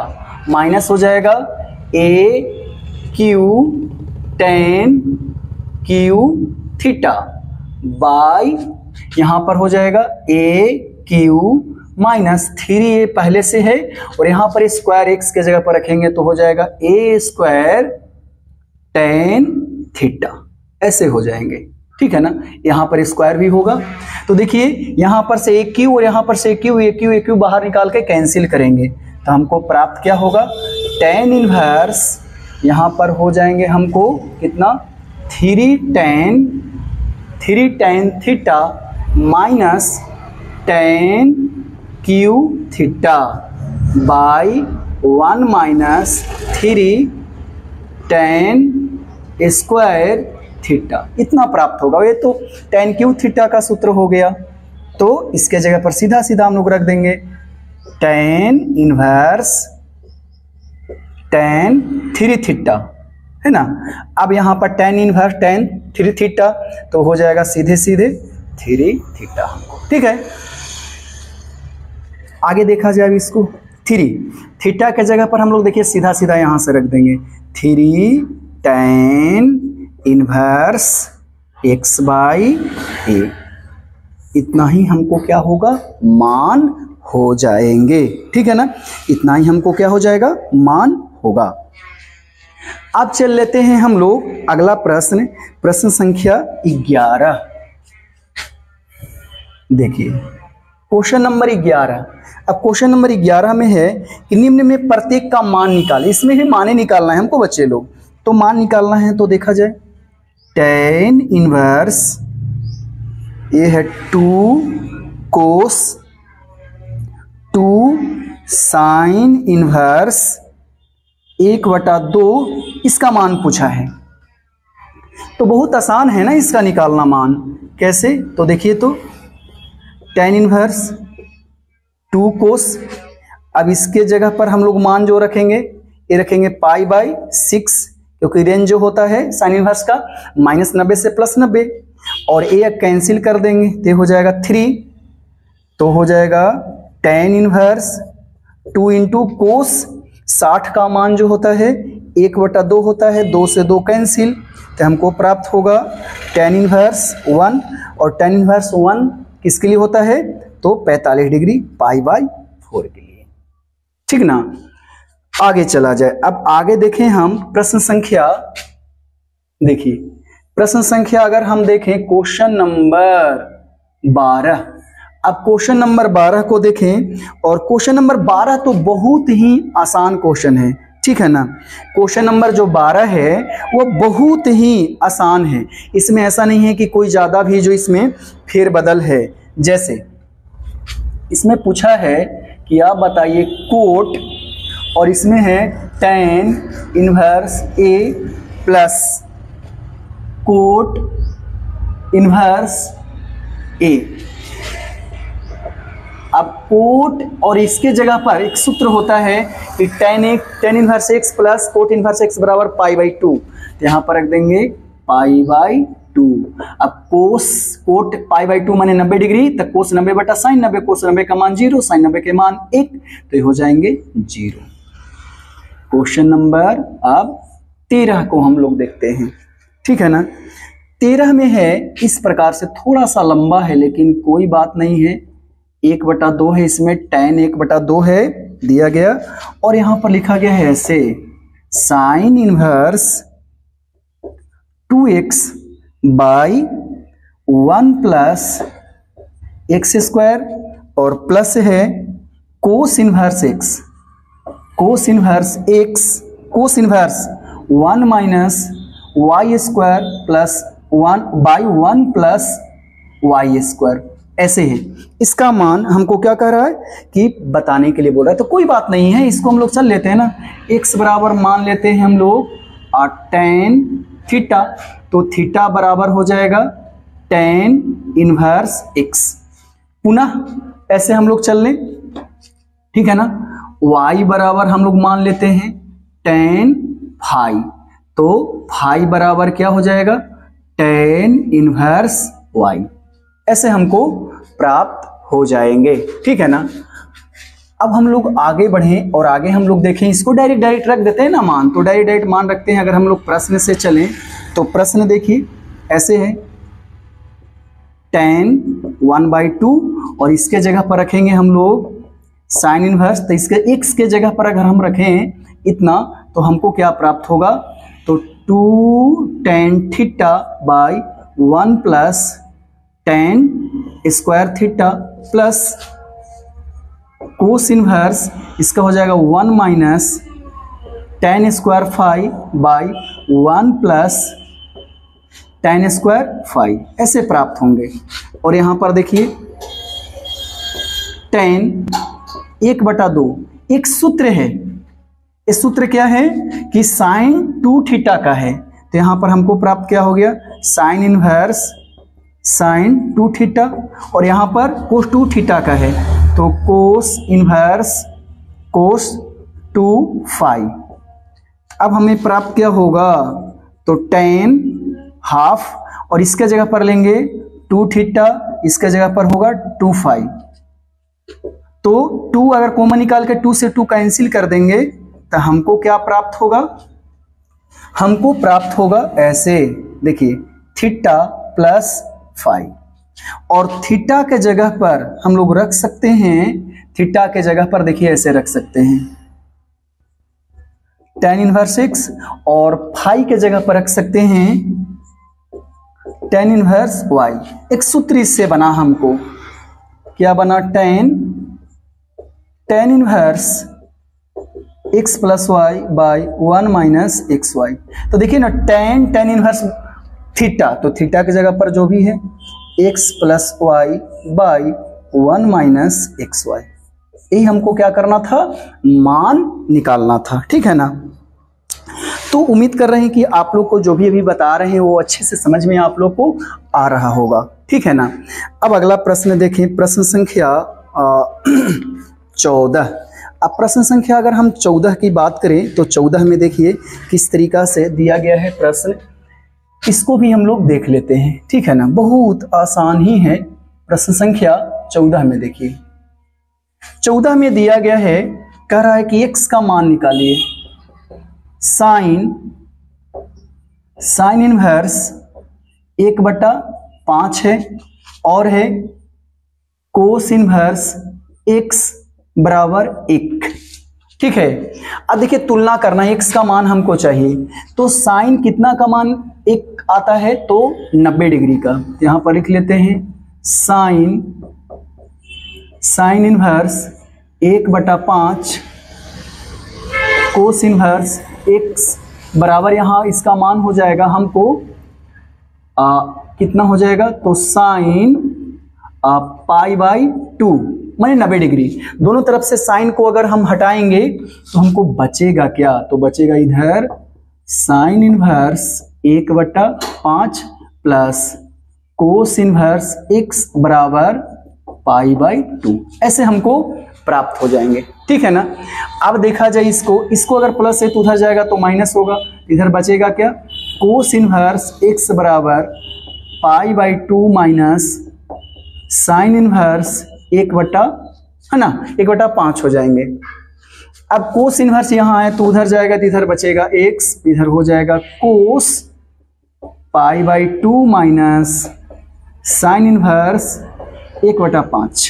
माइनस हो जाएगा a Q tan Q theta by यहाँ पर हो जाएगा a क्यू माइनस 3a पहले से है और यहाँ पर स्क्वायर x के जगह पर रखेंगे तो हो जाएगा a स्क्वायर tan थीटा, ऐसे हो जाएंगे। ठीक है ना, यहाँ पर स्क्वायर भी होगा। तो देखिए यहाँ पर से एक क्यू और यहाँ पर से एक क्यू बाहर निकाल के कैंसिल करेंगे तो हमको प्राप्त क्या होगा, tan इनवर्स यहाँ पर हो जाएंगे हमको कितना, 3 tan theta minus tan Q theta by 1 minus 3 tan square theta, इतना प्राप्त होगा। ये तो tan क्यू थीटा का सूत्र हो गया, तो इसके जगह पर सीधा सीधा हम लोग रख देंगे tan इनवर्स tan 3 थीटा, है ना। अब यहाँ पर tan इनवर्स tan 3 थीटा तो हो जाएगा सीधे सीधे 3 थीटा। ठीक है, आगे देखा जाए इसको, 3 थीटा के जगह पर हम लोग देखिए सीधा सीधा यहाँ से रख देंगे 3 tan inverse x by a, इतना ही हमको क्या होगा, मान हो जाएंगे। ठीक है ना, इतना ही हमको क्या हो जाएगा, मान होगा। अब चल लेते हैं हम लोग अगला प्रश्न, प्रश्न संख्या 11। देखिए क्वेश्चन नंबर 11। अब क्वेश्चन नंबर 11 में है कि निम्न में प्रत्येक का मान निकाले। इसमें भी माने निकालना है हमको बच्चे लोग, तो मान निकालना है। तो देखा जाए tan इनवर्स ये है 2 कोस 2 साइन इनवर्स 1/2 इसका मान पूछा है। तो बहुत आसान है ना इसका निकालना मान। कैसे? तो देखिए, तो tan इनवर्स 2 कोस, अब इसके जगह पर हम लोग मान जो रखेंगे, ये रखेंगे π/6, क्योंकि रेंज जो होता है साइन इनवर्स का -90 से +90, और ये कैंसिल कर देंगे तो हो जाएगा 3, तो हो जाएगा tan इनवर्स 2 इंटू कोस 60 का मान जो होता है 1/2 होता है, 2 से 2 कैंसिल, तो हमको प्राप्त होगा tan इनवर्स 1, और tan इनवर्स 1 किसके लिए होता है? तो 45 डिग्री π/4 के लिए। ठीक ना? आगे चला जाए। अब आगे देखें हम प्रश्न संख्या, देखिए प्रश्न संख्या अगर हम देखें क्वेश्चन नंबर 12। अब क्वेश्चन नंबर 12 को देखें, और क्वेश्चन नंबर 12 तो बहुत ही आसान क्वेश्चन है। ठीक है ना? क्वेश्चन नंबर जो 12 है वो बहुत ही आसान है, इसमें ऐसा नहीं है कि कोई ज्यादा भी जो इसमें फेरबदल है। जैसे इसमें पूछा है कि आप बताइए कोट, और इसमें है tan inverse A plus cot inverse A। अब कोट और इसके जगह पर एक सूत्र होता है कि tan inverse x plus cot inverse x बराबर π/2, यहाँ पर रख देंगे π/2। अब कोट π/2 माने 90 डिग्री, तो कोस 90 बटा साइन 90, कोस 90 का मान 0, साइन 90 के मान 1, तो ये हो जाएंगे 0। क्वेश्चन नंबर अब 13 को हम लोग देखते हैं। ठीक है ना? 13 में है इस प्रकार से, थोड़ा सा लंबा है लेकिन कोई बात नहीं है, 1/2 है इसमें, tan 1/2 है दिया गया, और यहां पर लिखा गया है ऐसे, sine inverse 2x by 1 plus x square, और प्लस है cos inverse x, cos inverse x, cos inverse 1 minus y square plus 1/1 plus y square, ऐसे है। इसका मान हमको क्या कह रहा है कि बताने के लिए बोल रहा है, तो कोई बात नहीं है, इसको हम लोग चल लेते हैं ना। x बराबर मान लेते हैं हम लोग tan थीटा, तो थीटा बराबर हो जाएगा tan इनवर्स x। पुनः ऐसे हम लोग चल लें, ठीक है ना। y बराबर हम लोग मान लेते हैं tan फाई, तो फाई बराबर क्या हो जाएगा tan इनवर्स y, ऐसे हमको प्राप्त हो जाएंगे। ठीक है ना। अब हम लोग आगे बढ़ें और आगे हम लोग देखें, इसको डायरेक्ट रख देते हैं ना मान, तो डायरेक्ट मान रखते हैं। अगर हम लोग प्रश्न से चलें तो प्रश्न देखिए ऐसे है, tan 1/2, और इसके जगह पर रखेंगे हम लोग साइन इनवर्स, तो इसके x के जगह पर अगर हम रखें इतना, तो हमको क्या प्राप्त होगा, तो 2 tan theta by 1 plus tan square theta plus cos inverse, इसका हो जाएगा 1 minus tan square phi by 1 plus tan square phi, ऐसे प्राप्त होंगे। और यहां पर देखिए tan 1/2 एक सूत्र है, इस सूत्र क्या है कि साइन 2 थीटा का है, तो यहां पर हमको प्राप्त क्या हो गया, साइन इनवर्स साइन 2 थीटा, और यहां पर कोस 2 थीटा का है, तो कोस इनवर्स कोस 2 फाई। अब हमें प्राप्त क्या होगा, तो tan हाफ, और इसके जगह पर लेंगे 2 थीटा, इसके जगह पर होगा 2 फाई, तो 2 अगर कॉमन निकाल के 2 से 2 कैंसिल कर देंगे, तो हमको क्या प्राप्त होगा, हमको प्राप्त होगा ऐसे, देखिए थीटा प्लस फाई, और थीटा के जगह पर हम लोग रख सकते हैं, थीटा के जगह पर देखिए ऐसे रख सकते हैं tan इनवर्स x, और फाई के जगह पर रख सकते हैं tan इनवर्स y। एक सूत्र इससे बना, हमको क्या बना, tan inverse x plus y by 1 minus x y. तो देखिए ना, tan इनवर्स थीटा, तो थीटा की जगह पर जो भी है x plus y by 1 minus x y, यही हमको क्या करना था, मान निकालना था। ठीक है ना। तो उम्मीद कर रहे हैं कि आप लोग को जो भी अभी बता रहे हैं वो अच्छे से समझ में आप लोग को आ रहा होगा। ठीक है ना। अब अगला प्रश्न देखें, प्रश्न संख्या 14। अब प्रश्न संख्या अगर हम 14 की बात करें तो 14 में देखिए किस तरीका से दिया गया है प्रश्न, इसको भी हम लोग देख लेते हैं। ठीक है ना, बहुत आसान ही है। प्रश्न संख्या 14 में देखिए, 14 में दिया गया है, कह रहा है कि x का मान निकालिए। साइन इनवर्स 1/5 है और है कोस इनवर्स x बराबर 1। ठीक है। अब देखिए तुलना करना है, x का मान हमको चाहिए, तो साइन कितना का मान 1 आता है, तो 90 डिग्री का। यहां पर लिख लेते हैं साइन इनवर्स 1/5 कोस इनवर्स x बराबर, यहां इसका मान हो जाएगा हमको कितना हो जाएगा, तो साइन π/2 माने 90 डिग्री। दोनों तरफ से साइन को अगर हम हटाएंगे तो हमको बचेगा क्या, तो बचेगा इधर sine inverse 1/5 plus cos inverse x बराबर π/2, ऐसे हमको प्राप्त हो जाएंगे। ठीक है ना। अब देखा जाए इसको अगर प्लस है तो उधर जाएगा तो माइनस होगा, इधर बचेगा क्या, कोस इनवर्स x बराबर π/2 माइनस साइन इनवर्स 1/5 हो जाएंगे। अब कोस इनवर्स यहां है तो उधर जाएगा तो इधर बचेगा x, इधर हो जाएगा कोस π/2 माइनस साइन इनवर्स 1/5।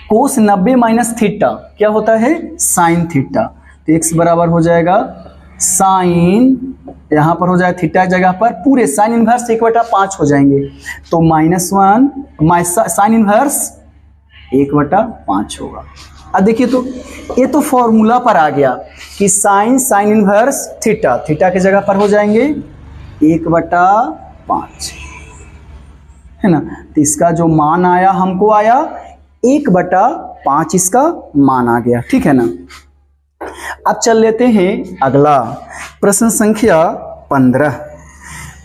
कोस 90 माइनस थीटा क्या होता है, साइन थीटा, तो x बराबर हो जाएगा साइन, यहां पर हो जाएगा थीटा जगह पर पूरे साइन इनवर्स 1/5 हो जाएंगे, तो -1 साइन इनवर्स 1/5 होगा। अब देखिए तो ये तो फॉर्मूला पर आ गया कि साइन इनवर्स थीटा की जगह पर हो जाएंगे 1/5, है ना। तो इसका जो मान आया हमको आया 1/5, इसका मान आ गया। ठीक है ना। अब चल लेते हैं अगला प्रश्न संख्या 15।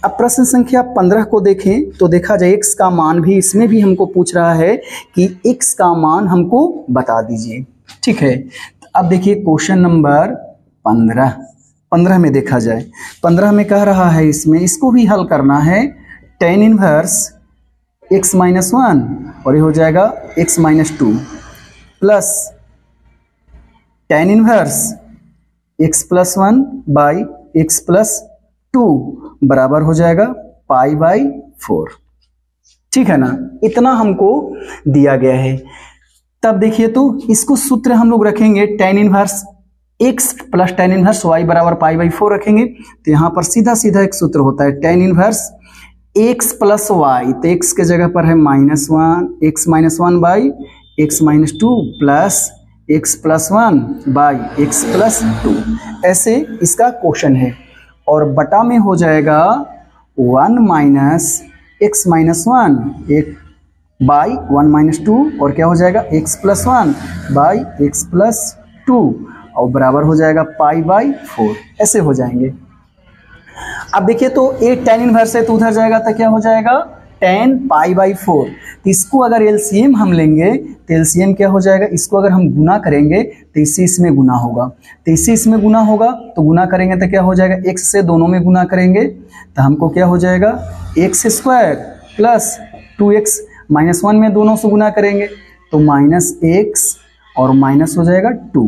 अब प्रश्न संख्या 15 को देखें तो देखा जाए x का मान भी, इसमें भी हमको पूछ रहा है कि x का मान हमको बता दीजिए। ठीक है। अब देखिए क्वेश्चन नंबर 15 में देखा जाए, 15 में कह रहा है इसमें इसको भी हल करना है, tan इनवर्स x-1 और ये हो जाएगा x-2 plus tan inverse x+1 by x+2 बराबर हो जाएगा π/4। ठीक है ना। इतना हमको दिया गया है। तब देखिए तो इसको सूत्र हम लोग रखेंगे tan inverse x plus tan inverse y बराबर π/4 रखेंगे, तो यहां पर सीधा सीधा एक सूत्र होता है tan inverse x plus y, तो x के जगह पर है -1 x-1 by x-2 plus x+1 by x+2, ऐसे इसका क्वेश्चन है। और बटा में हो जाएगा 1 माइनस x-1 एक बाई 1-2 और क्या हो जाएगा x+1 बाई x+2 और बराबर हो जाएगा π/4, ऐसे हो जाएंगे। अब देखिए तो एक tan इनवर्स है तो उधर जाएगा तो क्या हो जाएगा tan π/4। तो इसको अगर एलसीएम हम लेंगे तो एलसीएम क्या हो जाएगा, इसको अगर हम गुना करेंगे तो इससे इसमें गुना होगा, तो इससे इसमें गुना होगा तो गुना करेंगे तो क्या हो जाएगा, x से दोनों में गुना करेंगे तो हमको क्या हो जाएगा x² प्लस 2x, -1 में दोनों से गुना करेंगे तो -x और माइनस हो जाएगा 2,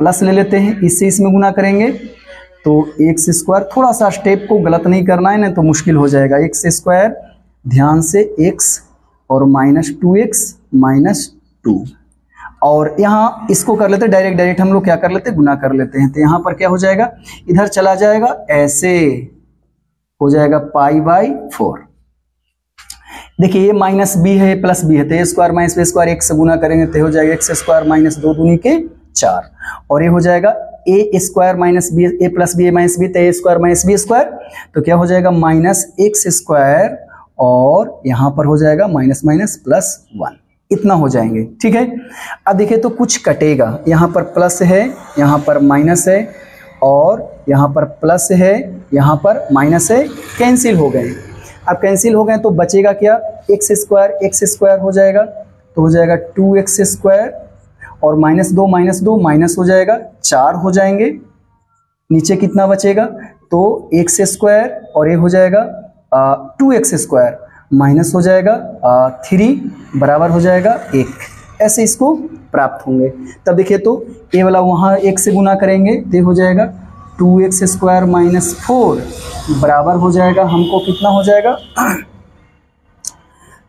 प्लस ले लेते हैं, इससे इसमें गुना करेंगे तो x², थोड़ा सा स्टेप को गलत नहीं करना है ना तो मुश्किल हो जाएगा, x², ध्यान से x और -2x-2 और यहाँ इसको कर लेते डायरेक्ट हम लोग क्या कर लेते गुना कर लेते हैं, तो यहाँ पर क्या हो जाएगा इधर चला जाएगा, ऐसे हो जाएगा π/4। देखिए ये -b है प्लस b है तो a² - b² 1 से गुना करेंगे तो हो जाएगा x² - 2 दूनी के 4 और ये हो जाएगा a² - b a plus b - b तो a² - b², तो क्या हो जाएगा -x² और यहाँ पर हो जाएगा -+ +1, इतना हो जाएंगे। ठीक है, अब देखिए तो कुछ कटेगा, यहाँ पर प्लस है, यहाँ पर माइनस है, और यहाँ पर प्लस है, यहाँ पर माइनस है, कैंसिल हो गए। अब कैंसिल हो गए तो बचेगा क्या, एक्स स्क्वायर हो जाएगा, तो हो जाएगा 2x स्क्वायर, और -2 माइनस हो जाएगा, 4 हो जाएंगे। नीचे कितना बचेगा, तो x स्क्वायर और ये हो जाएगा 2x स्क्वायर, माइनस हो जाएगा 3 बराबर हो जाएगा 1। ऐसे इसको प्राप्त होंगे। तब देखिए तो ये वाला वहाँ 1 से गुना करेंगे तो हो जाएगा 2x स्क्वायर माइनस 4 बराबर हो जाएगा, हमको कितना हो जाएगा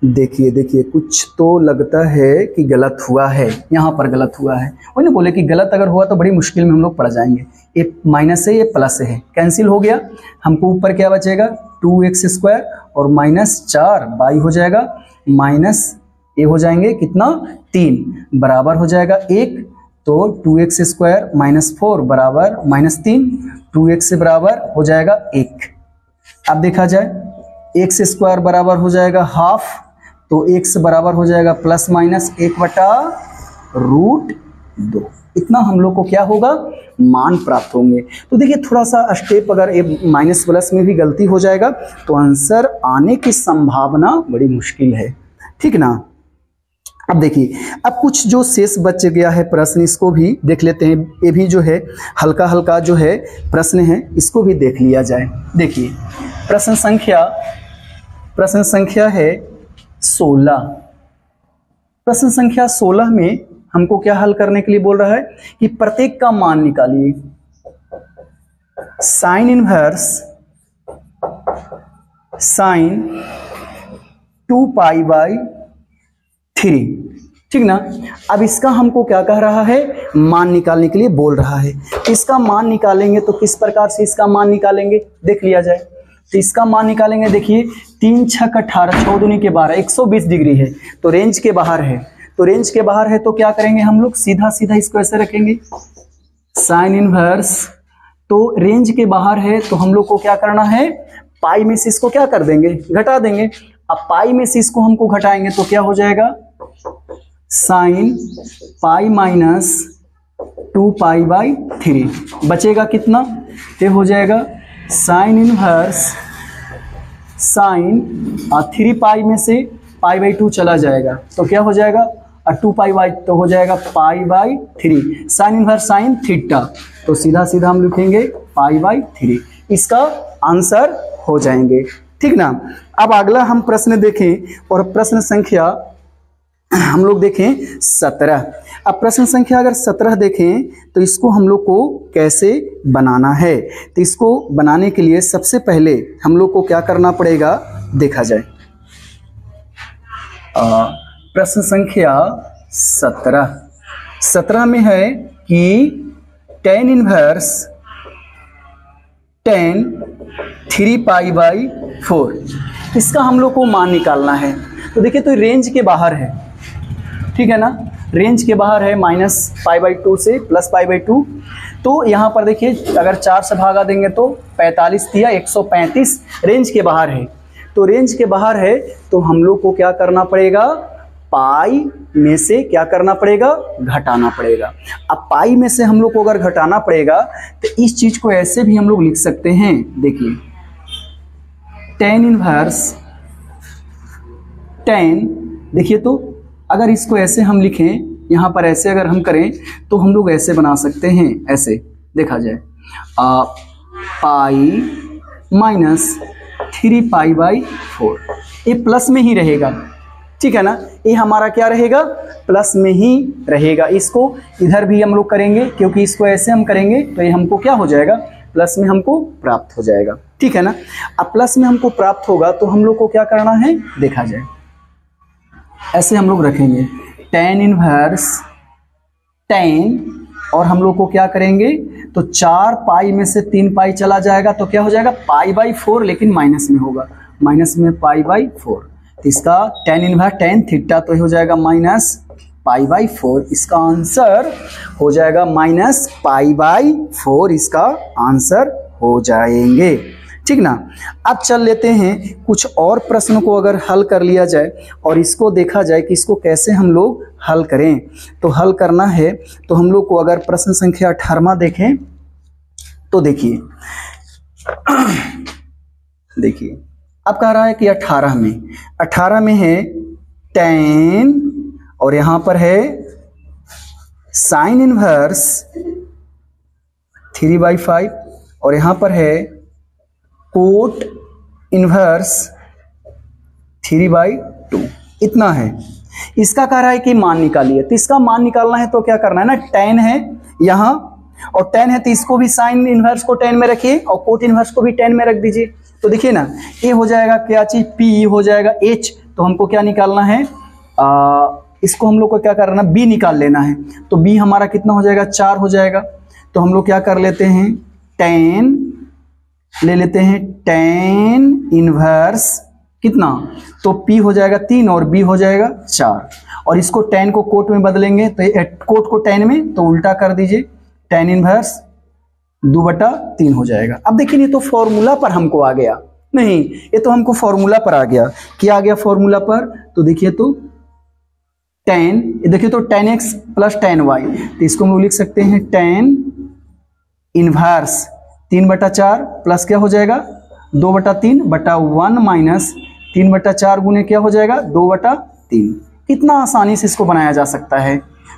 देखिए कुछ तो लगता है कि गलत हुआ है, यहाँ पर गलत हुआ है। वही ना बोले कि गलत अगर हुआ तो बड़ी मुश्किल में हम लोग पड़ जाएंगे। ये माइनस है, ये प्लस है, कैंसिल हो गया। हमको ऊपर क्या बचेगा, 2x स्क्वायर और -4 बाई हो जाएगा, माइनस ये हो जाएंगे कितना 3 बराबर हो जाएगा 1। तो 2x स्क्वायर -4 बराबर -3, 2x से बराबर हो जाएगा 1। अब देखा जाए x स्क्वायर बराबर हो जाएगा हाफ, तो x बराबर हो जाएगा ±1/√2। इतना हम लोग को क्या होगा, मान प्राप्त होंगे। तो देखिए थोड़ा सा स्टेप अगर ये माइनस प्लस में भी गलती हो जाएगा तो आंसर आने की संभावना बड़ी मुश्किल है। ठीक ना। अब देखिए अब कुछ जो शेष बच गया है प्रश्न, इसको भी देख लेते हैं। ये भी जो है हल्का हल्का जो है प्रश्न है, इसको भी देख लिया जाए। देखिए प्रश्न संख्या है 16। प्रश्न संख्या 16 में हमको क्या हल करने के लिए बोल रहा है कि प्रत्येक का मान निकालिए। Sine inverse sine 2π/3। ठीक ना। अब इसका हमको क्या कह रहा है, मान निकालने के लिए बोल रहा है। इसका मान निकालेंगे तो किस प्रकार से इसका मान निकालेंगे देख लिया जाए। तो इसका मान निकालेंगे, देखिए 3 × 6 = 18, 6 दूनी के 12, 120 डिग्री है, तो रेंज के बाहर है। तो रेंज के बाहर है तो क्या करेंगे हम लोग, सीधा सीधा इसको ऐसे रखेंगे साइन इनवर्स। तो रेंज के बाहर है तो हम लोग को क्या करना है, पाई में से इसको क्या कर देंगे, घटा देंगे। अब पाई में से इसको हमको घटाएंगे तो क्या हो जाएगा, साइन पाई -2π/3 बचेगा कितना, ये हो जाएगा साइन इनवर्स साइन 3π में से π/2 चला जाएगा तो क्या हो जाएगा 2π तो हो जाएगा π/3 साइन इनवर्स साइन थीटा। तो सीधा सीधा हम लिखेंगे π/3, इसका आंसर हो जाएंगे। ठीक ना। अब अगला हम प्रश्न देखें, और प्रश्न संख्या हम लोग देखें 17। अब प्रश्न संख्या अगर 17 देखें तो इसको हम लोग को कैसे बनाना है। तो इसको बनाने के लिए सबसे पहले हम लोग को क्या करना पड़ेगा देखा जाए। प्रश्न संख्या 17 में है कि tan इनवर्स tan 3π/4, इसका हम लोग को मान निकालना है। तो देखिए तो रेंज के बाहर है, ठीक है ना, रेंज के बाहर है -π/2 से +π/2। तो यहाँ पर देखिए अगर 4 से भागा देंगे तो 45 या 135 रेंज के बाहर है। तो रेंज के बाहर है तो हम लोग को क्या करना पड़ेगा, पाई में से क्या करना पड़ेगा, घटाना पड़ेगा। अब पाई में से हम लोग को अगर घटाना पड़ेगा तो इस चीज को ऐसे भी हम लोग लिख सकते हैं। देखिए tan इनवर्स tan, देखिए तो अगर इसको ऐसे हम लिखें, यहाँ पर ऐसे अगर हम करें तो हम लोग ऐसे बना सकते हैं, ऐसे देखा जाए पाई -3π/4, ये प्लस में ही रहेगा। ठीक है ना, ये हमारा क्या रहेगा, प्लस में ही रहेगा। इसको इधर भी हम लोग करेंगे क्योंकि इसको ऐसे हम करेंगे तो ये हमको क्या हो जाएगा, प्लस में हमको प्राप्त हो जाएगा। ठीक है ना। अब प्लस में हमको प्राप्त होगा तो हम लोग को क्या करना है देखा जाए, ऐसे हम लोग रखेंगे tan इनवर्स tan, और हम लोग को क्या करेंगे तो 4π में से 3π चला जाएगा तो क्या हो जाएगा π/4, लेकिन माइनस में होगा, माइनस में π/4। तो इसका tan इनवर्स tan थीटा तो हो जाएगा -π/4, इसका आंसर हो जाएगा -π/4, इसका आंसर हो जाएंगे। ठीक ना। अब चल लेते हैं कुछ और प्रश्नों को अगर हल कर लिया जाए और इसको देखा जाए कि इसको कैसे हम लोग हल करें। तो हल करना है तो हम लोग को अगर प्रश्न संख्या 18वां देखें तो देखिए अब कह रहा है कि 18 में है tan और यहां पर है साइन इनवर्स 3/5 और यहां पर है कोट इनवर्स 3/2 इतना है। इसका कह रहा है कि मान निकालिए, तो इसका मान निकालना है तो क्या करना है ना, tan है यहां और tan है तो इसको भी साइन इनवर्स को tan में रखिए और कोट इनवर्स को भी tan में रख दीजिए। तो देखिए ना ये हो जाएगा क्या चीज, P हो जाएगा H, तो हमको क्या निकालना है, इसको हम लोग को क्या करना है, B निकाल लेना है। तो B हमारा कितना हो जाएगा, 4 हो जाएगा। तो हम लोग क्या कर लेते हैं, tan ले लेते हैं, tan इनवर्स कितना, तो P हो जाएगा 3 और B हो जाएगा 4 और इसको tan को कोट में बदलेंगे तो कोट को tan में, तो उल्टा कर दीजिए, tan इनवर्स 2/3 हो जाएगा। अब देखिए ये तो फॉर्मूला पर हमको आ गया, नहीं ये तो हमको फॉर्मूला पर आ गया। क्या आ गया फॉर्मूला पर, तो देखिए तो tan, देखिए तो tan x plus tan y, तो इसको हम लोग लिख सकते हैं tan इनवर्स 3/4 प्लस क्या हो जाएगा 2/3/1 माइनस 3/4 गुने क्या हो जाएगा 2/3। कितना आसानी से इसको बनाया जा सकता है।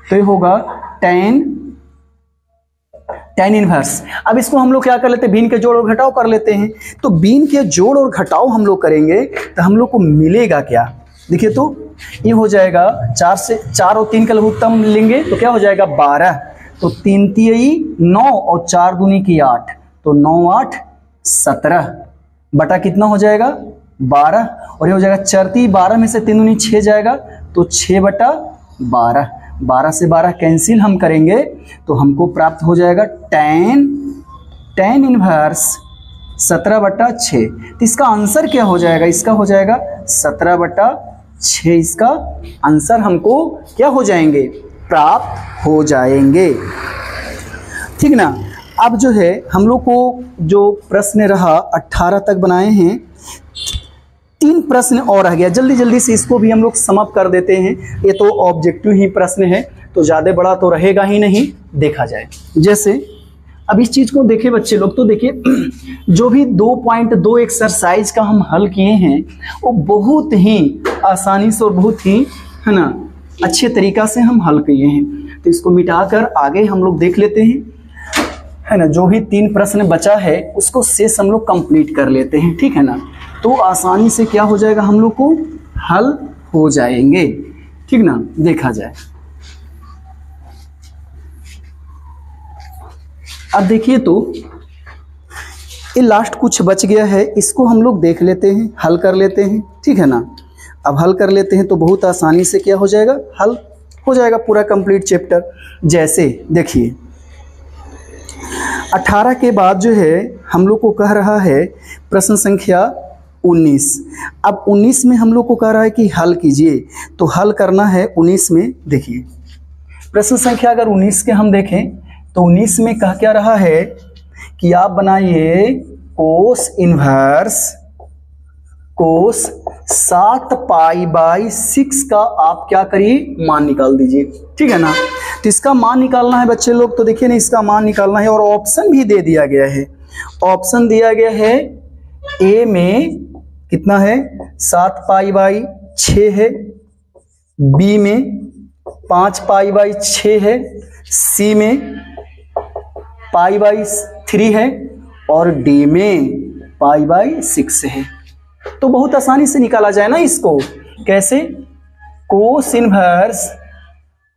तो ये होगा tan इनवर्स। अब इसको हम लोग क्या कर लेते हैं, बीन के जोड़ और घटाव कर लेते हैं। तो बीन के जोड़ और घटाव हम लोग करेंगे तो हम लोग को मिलेगा क्या, देखिए तो ये हो जाएगा 4 और 3 का लघुत्तम लेंगे तो क्या हो जाएगा 12, तो 3 तिहाई 9 और 4 दूनी की 8, तो 9 8 17 बटा कितना हो जाएगा 12 और ये हो जाएगा 4 12 में से 3 दूनी 6 जाएगा तो 6/12, 12 से 12 कैंसिल हम करेंगे तो हमको प्राप्त हो जाएगा tan इनवर्स 17/6। तो इसका आंसर क्या हो जाएगा, इसका हो जाएगा 17/6, इसका आंसर हमको क्या हो जाएंगे, प्राप्त हो जाएंगे। ठीक ना। अब जो है हम लोग को जो प्रश्न रहा 18 तक बनाए हैं, 3 प्रश्न और रह गया, जल्दी जल्दी से इसको भी हम लोग समाप्त कर देते हैं। ये तो ऑब्जेक्टिव ही प्रश्न है तो ज़्यादा बड़ा तो रहेगा ही नहीं, देखा जाए। जैसे अब इस चीज़ को देखें बच्चे लोग, तो देखिए जो भी 2.2 एक्सरसाइज का हम हल किए हैं वो बहुत ही आसानी से और बहुत ही है ना अच्छे तरीक़ा से हम हल किए हैं। तो इसको मिटाकर आगे हम लोग देख लेते हैं, है ना। जो भी 3 प्रश्न बचा है उसको शेष हम लोग कंप्लीट कर लेते हैं, ठीक है ना। तो आसानी से क्या हो जाएगा, हम लोग को हल हो जाएंगे, ठीक ना। देखा जाए अब देखिए तो ये लास्ट कुछ बच गया है, इसको हम लोग देख लेते हैं, हल कर लेते हैं, ठीक है ना। अब हल कर लेते हैं तो बहुत आसानी से क्या हो जाएगा, हल हो जाएगा पूरा कंप्लीट चैप्टर। जैसे देखिए 18 के बाद जो है हम लोग को कह रहा है प्रश्न संख्या 19। अब 19 में हम लोग को कह रहा है कि हल कीजिए, तो हल करना है 19 में। देखिए प्रश्न संख्या अगर 19 के हम देखें तो 19 में कह क्या रहा है कि आप बनाइए कोस इनवर्स कोस 7π/6 का आप क्या करिए, मान निकाल दीजिए, ठीक है ना। तो इसका मान निकालना है बच्चे लोग, तो देखिए ना इसका मान निकालना है और ऑप्शन भी दे दिया गया है। ऑप्शन दिया गया है ए में कितना है 7π/6 है, बी में 5π/6 है, सी में π/3 है और डी में π/6 है। तो बहुत आसानी से निकाला जाए ना इसको, कैसे, कोस इनवर्स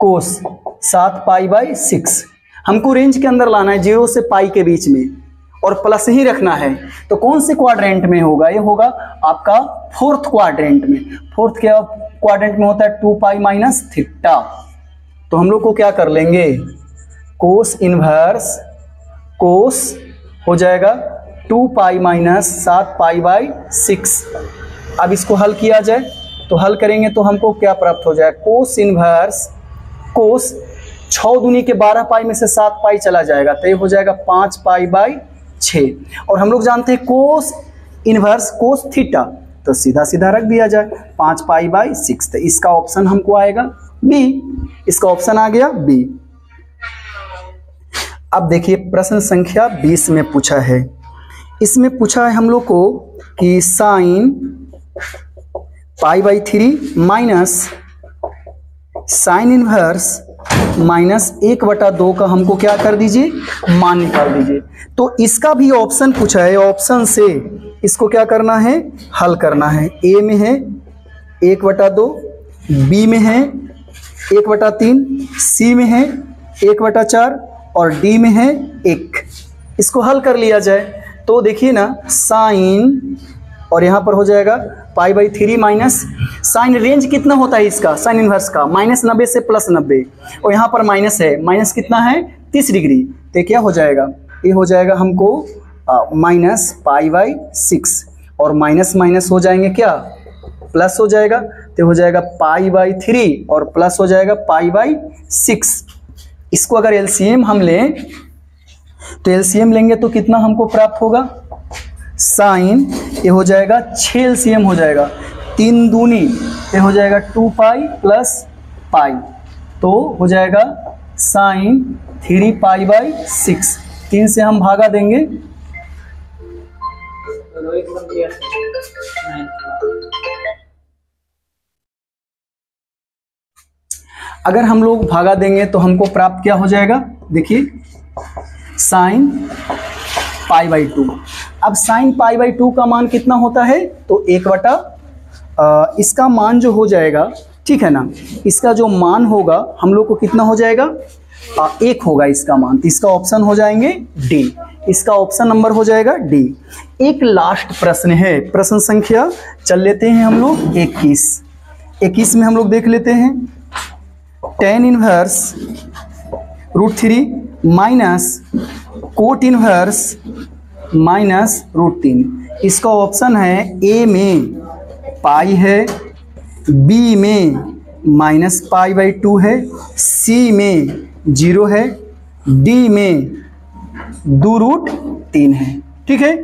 कोस 7π/6 हमको रेंज के अंदर लाना है, 0 से पाई के बीच में और प्लस ही रखना है। तो कौन से क्वाड्रेंट में होगा, ये होगा आपका 4th क्वाड्रेंट में। 4th क्या क्वाड्रेंट में होता है 2π - थीटा। तो हम लोग को क्या कर लेंगे, कोस इनवर्स कोस हो जाएगा 2π - 7π/6। अब इसको हल किया जाए तो हल करेंगे तो हमको क्या प्राप्त हो जाएगा, कोस इनवर्स कोस 6 दूनी के 12 पाई में से 7 पाई चला जाएगा तो ये हो जाएगा 5π/6 6। और हम लोग जानते हैं कोस इनवर्स कोस थीटा, तो सीधा सीधा रख दिया जाए 5 पाई बाई 6। तो इसका ऑप्शन हमको आएगा बी, इसका ऑप्शन आ गया बी। अब देखिए प्रश्न संख्या 20 में पूछा है, इसमें पूछा है हम लोग को कि sine pi by 3 minus sine inverse minus 1/2 का हमको क्या कर दीजिए, मान निकाल दीजिए। तो इसका भी ऑप्शन पूछा है, ऑप्शन से इसको क्या करना है, हल करना है। ए में है 1/2, बी में है 1/3, सी में है 1/4 और डी में है 1। इसको हल कर लिया जाए तो देखिए ना, साइन और यहाँ पर हो जाएगा pi by 3 minus sine, range कितना होता है इसका साइन इनवर्स का, -90 से +90, और यहाँ पर माइनस है, माइनस कितना है 30 डिग्री। तो क्या हो जाएगा, ये हो जाएगा हमको माइनस पाई बाई 6 और माइनस माइनस हो जाएंगे क्या, प्लस हो जाएगा। तो हो जाएगा पाई बाई 3 और प्लस हो जाएगा पाई बाई 6। इसको अगर एलसीएम हम लें तो एलसीएम लेंगे तो कितना हमको प्राप्त होगा, साइन ये हो जाएगा 6 एलसीएम हो जाएगा, 3 दूनी ये हो जाएगा 2 पाई प्लस पाई, तो हो जाएगा साइन 3 पाई बाई 6। 3 से हम भागा देंगे, अगर हम लोग भागा देंगे तो हमको प्राप्त क्या हो जाएगा, देखिए साइन पाई बाई 2। अब साइन पाई बाई 2 का मान कितना होता है, तो 1 इसका मान जो हो जाएगा, ठीक है ना, इसका जो मान होगा हम लोग को कितना हो जाएगा, 1 होगा इसका मान। तो इसका ऑप्शन हो जाएंगे डी, इसका ऑप्शन नंबर हो जाएगा डी। एक लास्ट प्रश्न है, प्रश्न संख्या चल लेते हैं हम लोग 21 में हम लोग देख लेते हैं, tan inverse √3 minus cot inverse minus √3। इसका ऑप्शन है ए में पाई है, बी में माइनस पाई बाई 2 है, सी में 0 है, डी में 2√3 है। ठीक है,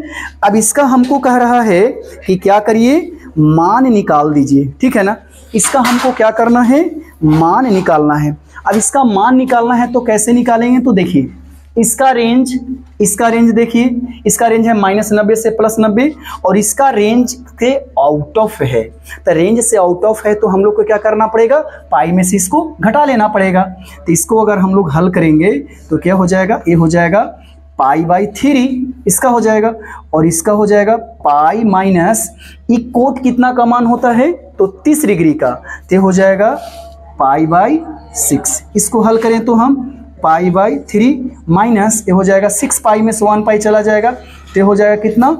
अब इसका हमको कह रहा है कि क्या करिए, मान निकाल दीजिए। ठीक है ना, इसका हमको क्या करना है, मान निकालना है। अब इसका मान निकालना है तो कैसे निकालेंगे, तो देखिए इसका रेंज देखिए, इसका रेंज है -90 से +90 और इसका रेंज के आउट ऑफ है। तो रेंज से आउट ऑफ है तो हम लोग को क्या करना पड़ेगा, पाई में से इसको घटा लेना पड़ेगा। तो इसको अगर हम लोग हल करेंगे तो क्या हो जाएगा, ये हो जाएगा पाई बाई 3 इसका हो जाएगा और इसका हो जाएगा पाई माइनस ई कोट कितना का मान होता है, तो 30 डिग्री का, तो हो जाएगा पाई बाई 6। इसको हल करें तो हम पाई बाई 3 माइनस ये हो जाएगा 6 पाई में से 1 पाई चला जाएगा, तो हो जाएगा कितना,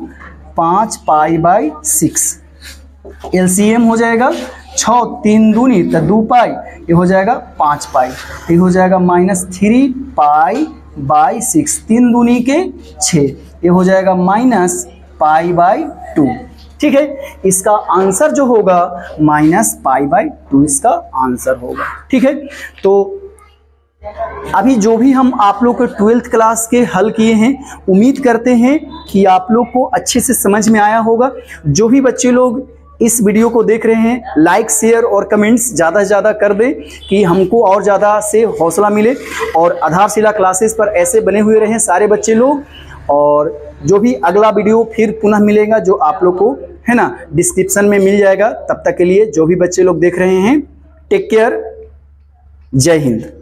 5 पाई बाई 6। एलसीएम हो जाएगा 6 3 दूनी तो 2 पाई, ये हो जाएगा 5 पाई, ये हो जाएगा -3 पाई बाई 6, 3 दूनी के 6, ये हो जाएगा माइनस पाई बाई 2। ठीक है, इसका आंसर जो होगा माइनस पाई बाई 2 इसका आंसर होगा। ठीक है, तो अभी जो भी हम आप लोग को 12th क्लास के हल किए हैं, उम्मीद करते हैं कि आप लोग को अच्छे से समझ में आया होगा। जो भी बच्चे लोग इस वीडियो को देख रहे हैं, लाइक शेयर और कमेंट्स ज़्यादा से ज़्यादा कर दें कि हमको और ज़्यादा से हौसला मिले और आधारशिला क्लासेस पर ऐसे बने हुए रहें सारे बच्चे लोग। और जो भी अगला वीडियो फिर पुनः मिलेगा जो आप लोग को है ना डिस्क्रिप्शन में मिल जाएगा। तब तक के लिए जो भी बच्चे लोग देख रहे हैं, टेक केयर, जय हिंद।